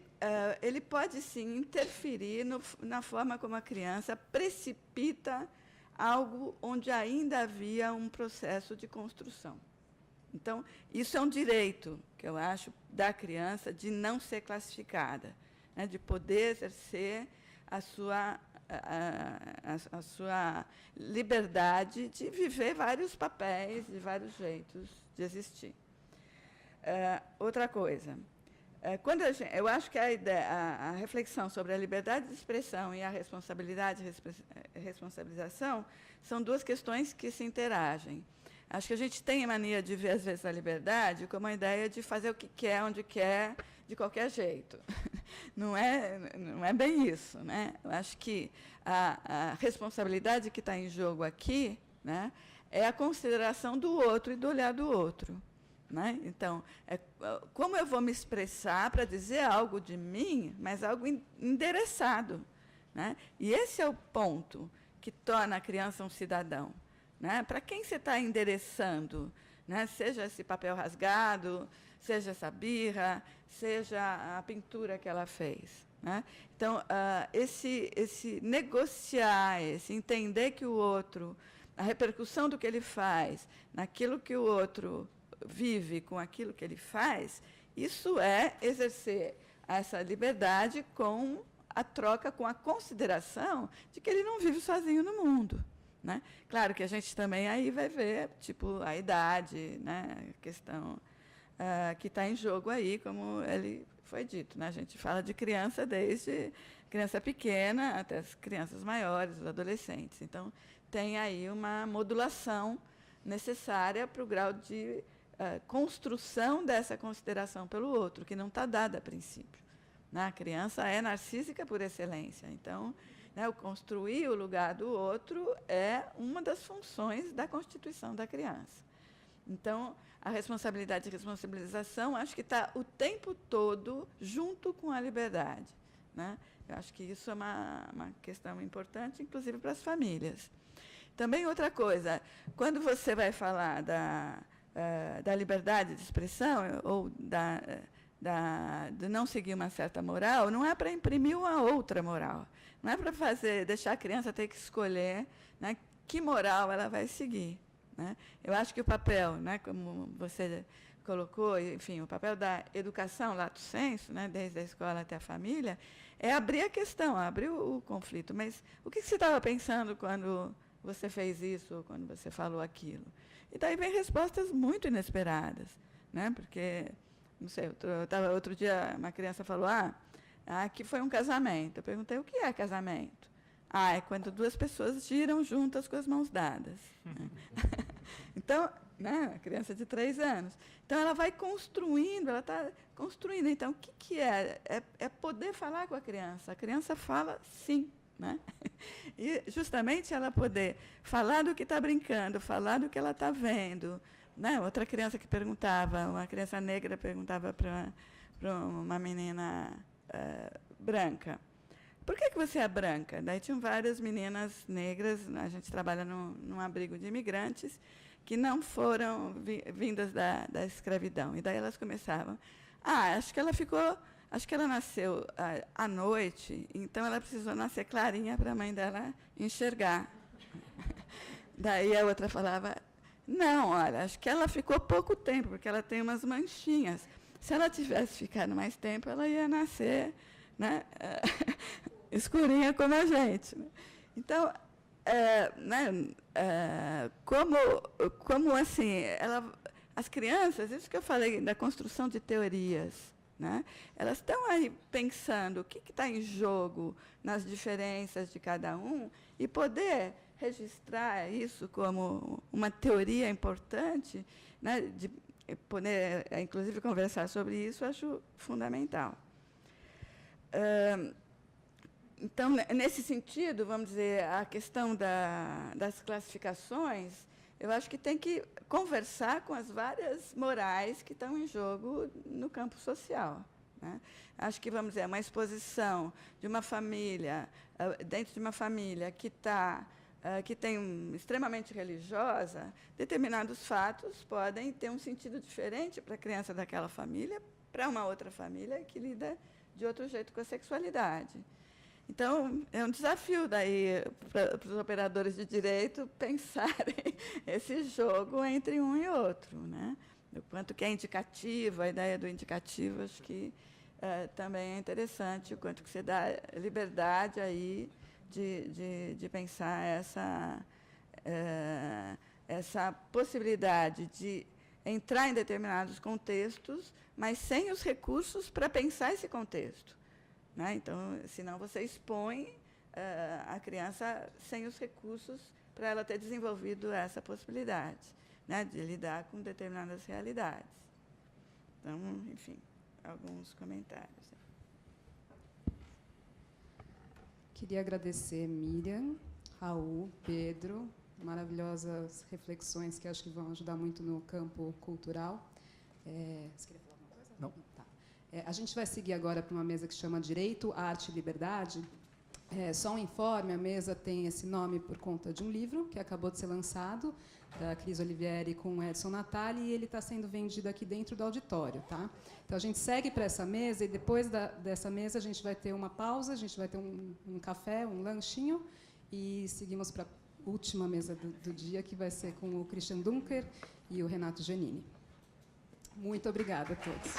pode, sim, interferir na forma como a criança precipita algo onde ainda havia um processo de construção. Então, isso é um direito, que eu acho, da criança, de não ser classificada, né, de poder exercer a sua liberdade de viver vários papéis e vários jeitos de existir. Outra coisa, eu acho que a reflexão sobre a liberdade de expressão e a responsabilização são duas questões que se interagem. Acho que a gente tem a mania de ver, às vezes, a liberdade como a ideia de fazer o que quer, onde quer, de qualquer jeito. Não é bem isso. Né? Eu acho que a responsabilidade que está em jogo aqui, né, é a consideração do outro e do olhar do outro. Né? Então, como eu vou me expressar para dizer algo de mim, mas algo endereçado. Né? E esse é o ponto que torna a criança um cidadão. Né? Para quem você está endereçando? Né? Seja esse papel rasgado, seja essa birra, seja a pintura que ela fez. Né? Então, esse negociar, esse entender que o outro, a repercussão do que ele faz, naquilo que o outro vive com aquilo que ele faz, isso é exercer essa liberdade com a troca, com a consideração de que ele não vive sozinho no mundo. Né? Claro que a gente também aí vai ver tipo, a idade, né? A questão que está em jogo aí, como ele foi dito. Né? A gente fala de criança desde criança pequena até as crianças maiores, os adolescentes. Então, tem aí uma modulação necessária para o grau de construção dessa consideração pelo outro, que não está dada a princípio. Né? A criança é narcísica por excelência. Então, né, o construir o lugar do outro é uma das funções da constituição da criança. Então, a responsabilidade e responsabilização, acho que está o tempo todo junto com a liberdade. Né? Eu acho que isso é uma questão importante, inclusive para as famílias. Também outra coisa, quando você vai falar da liberdade de expressão ou de não seguir uma certa moral, não é para imprimir uma outra moral. Não é para deixar a criança ter que escolher, né, que moral ela vai seguir. Né? Eu acho que o papel, né, como você colocou, enfim, o papel da educação, lato sensu, né, desde a escola até a família, é abrir a questão, abrir o conflito. Mas o que você estava pensando quando você fez isso, ou quando você falou aquilo? E daí vem respostas muito inesperadas, né? Porque, não sei, outro dia uma criança falou, aqui foi um casamento. Eu perguntei, o que é casamento? É quando duas pessoas giram juntas com as mãos dadas. Então, né, a criança de 3 anos. Então, ela vai construindo, ela está construindo. Então, o que é? É poder falar com a criança. A criança fala sim. Né? E, justamente, ela poder falar do que está brincando, falar do que ela está vendo. Né? Outra criança que perguntava, uma criança negra perguntava para uma menina branca, por que você é branca? Daí tinham várias meninas negras, a gente trabalha num abrigo de imigrantes, que não foram vindas da escravidão. E daí elas começavam, acho que ela nasceu à noite, então ela precisou nascer clarinha para a mãe dela enxergar. Daí a outra falava, não, olha, acho que ela ficou pouco tempo, porque ela tem umas manchinhas. Se ela tivesse ficado mais tempo, ela ia nascer, né, escurinha como a gente. Né? Então, como assim, as crianças, isso que eu falei da construção de teorias, né, elas estão aí pensando o que está em jogo nas diferenças de cada um e poder registrar isso como uma teoria importante, né, de poder, inclusive, conversar sobre isso, acho fundamental. Então, nesse sentido, vamos dizer, a questão das classificações, eu acho que tem que conversar com as várias morais que estão em jogo no campo social. Né? Acho que, vamos dizer, uma exposição de uma família, dentro de uma família que tem extremamente religiosa, determinados fatos podem ter um sentido diferente para a criança daquela família, para uma outra família que lida de outro jeito com a sexualidade. Então, é um desafio daí para os operadores de direito pensarem esse jogo entre um e outro, né? O quanto que é indicativo, a ideia do indicativo, acho que também é interessante, o quanto que você dá liberdade aí de pensar essa possibilidade de entrar em determinados contextos, mas sem os recursos para pensar esse contexto. Né? Então, senão você expõe a criança sem os recursos para ela ter desenvolvido essa possibilidade, né, de lidar com determinadas realidades. Então, enfim, alguns comentários. Queria agradecer Miriam, Raul, Pedro, maravilhosas reflexões que acho que vão ajudar muito no campo cultural. Você queria falar alguma coisa? Não. Tá. A gente vai seguir agora para uma mesa que chama Direito, Arte e Liberdade. Só um informe, a mesa tem esse nome por conta de um livro que acabou de ser lançado, da Cris Olivieri com o Edson Natali, e ele está sendo vendido aqui dentro do auditório. Tá? Então, a gente segue para essa mesa, e depois dessa mesa a gente vai ter uma pausa, a gente vai ter um café, um lanchinho, e seguimos para a última mesa do dia, que vai ser com o Christian Dunker e o Renato Giannini. Muito obrigada a todos.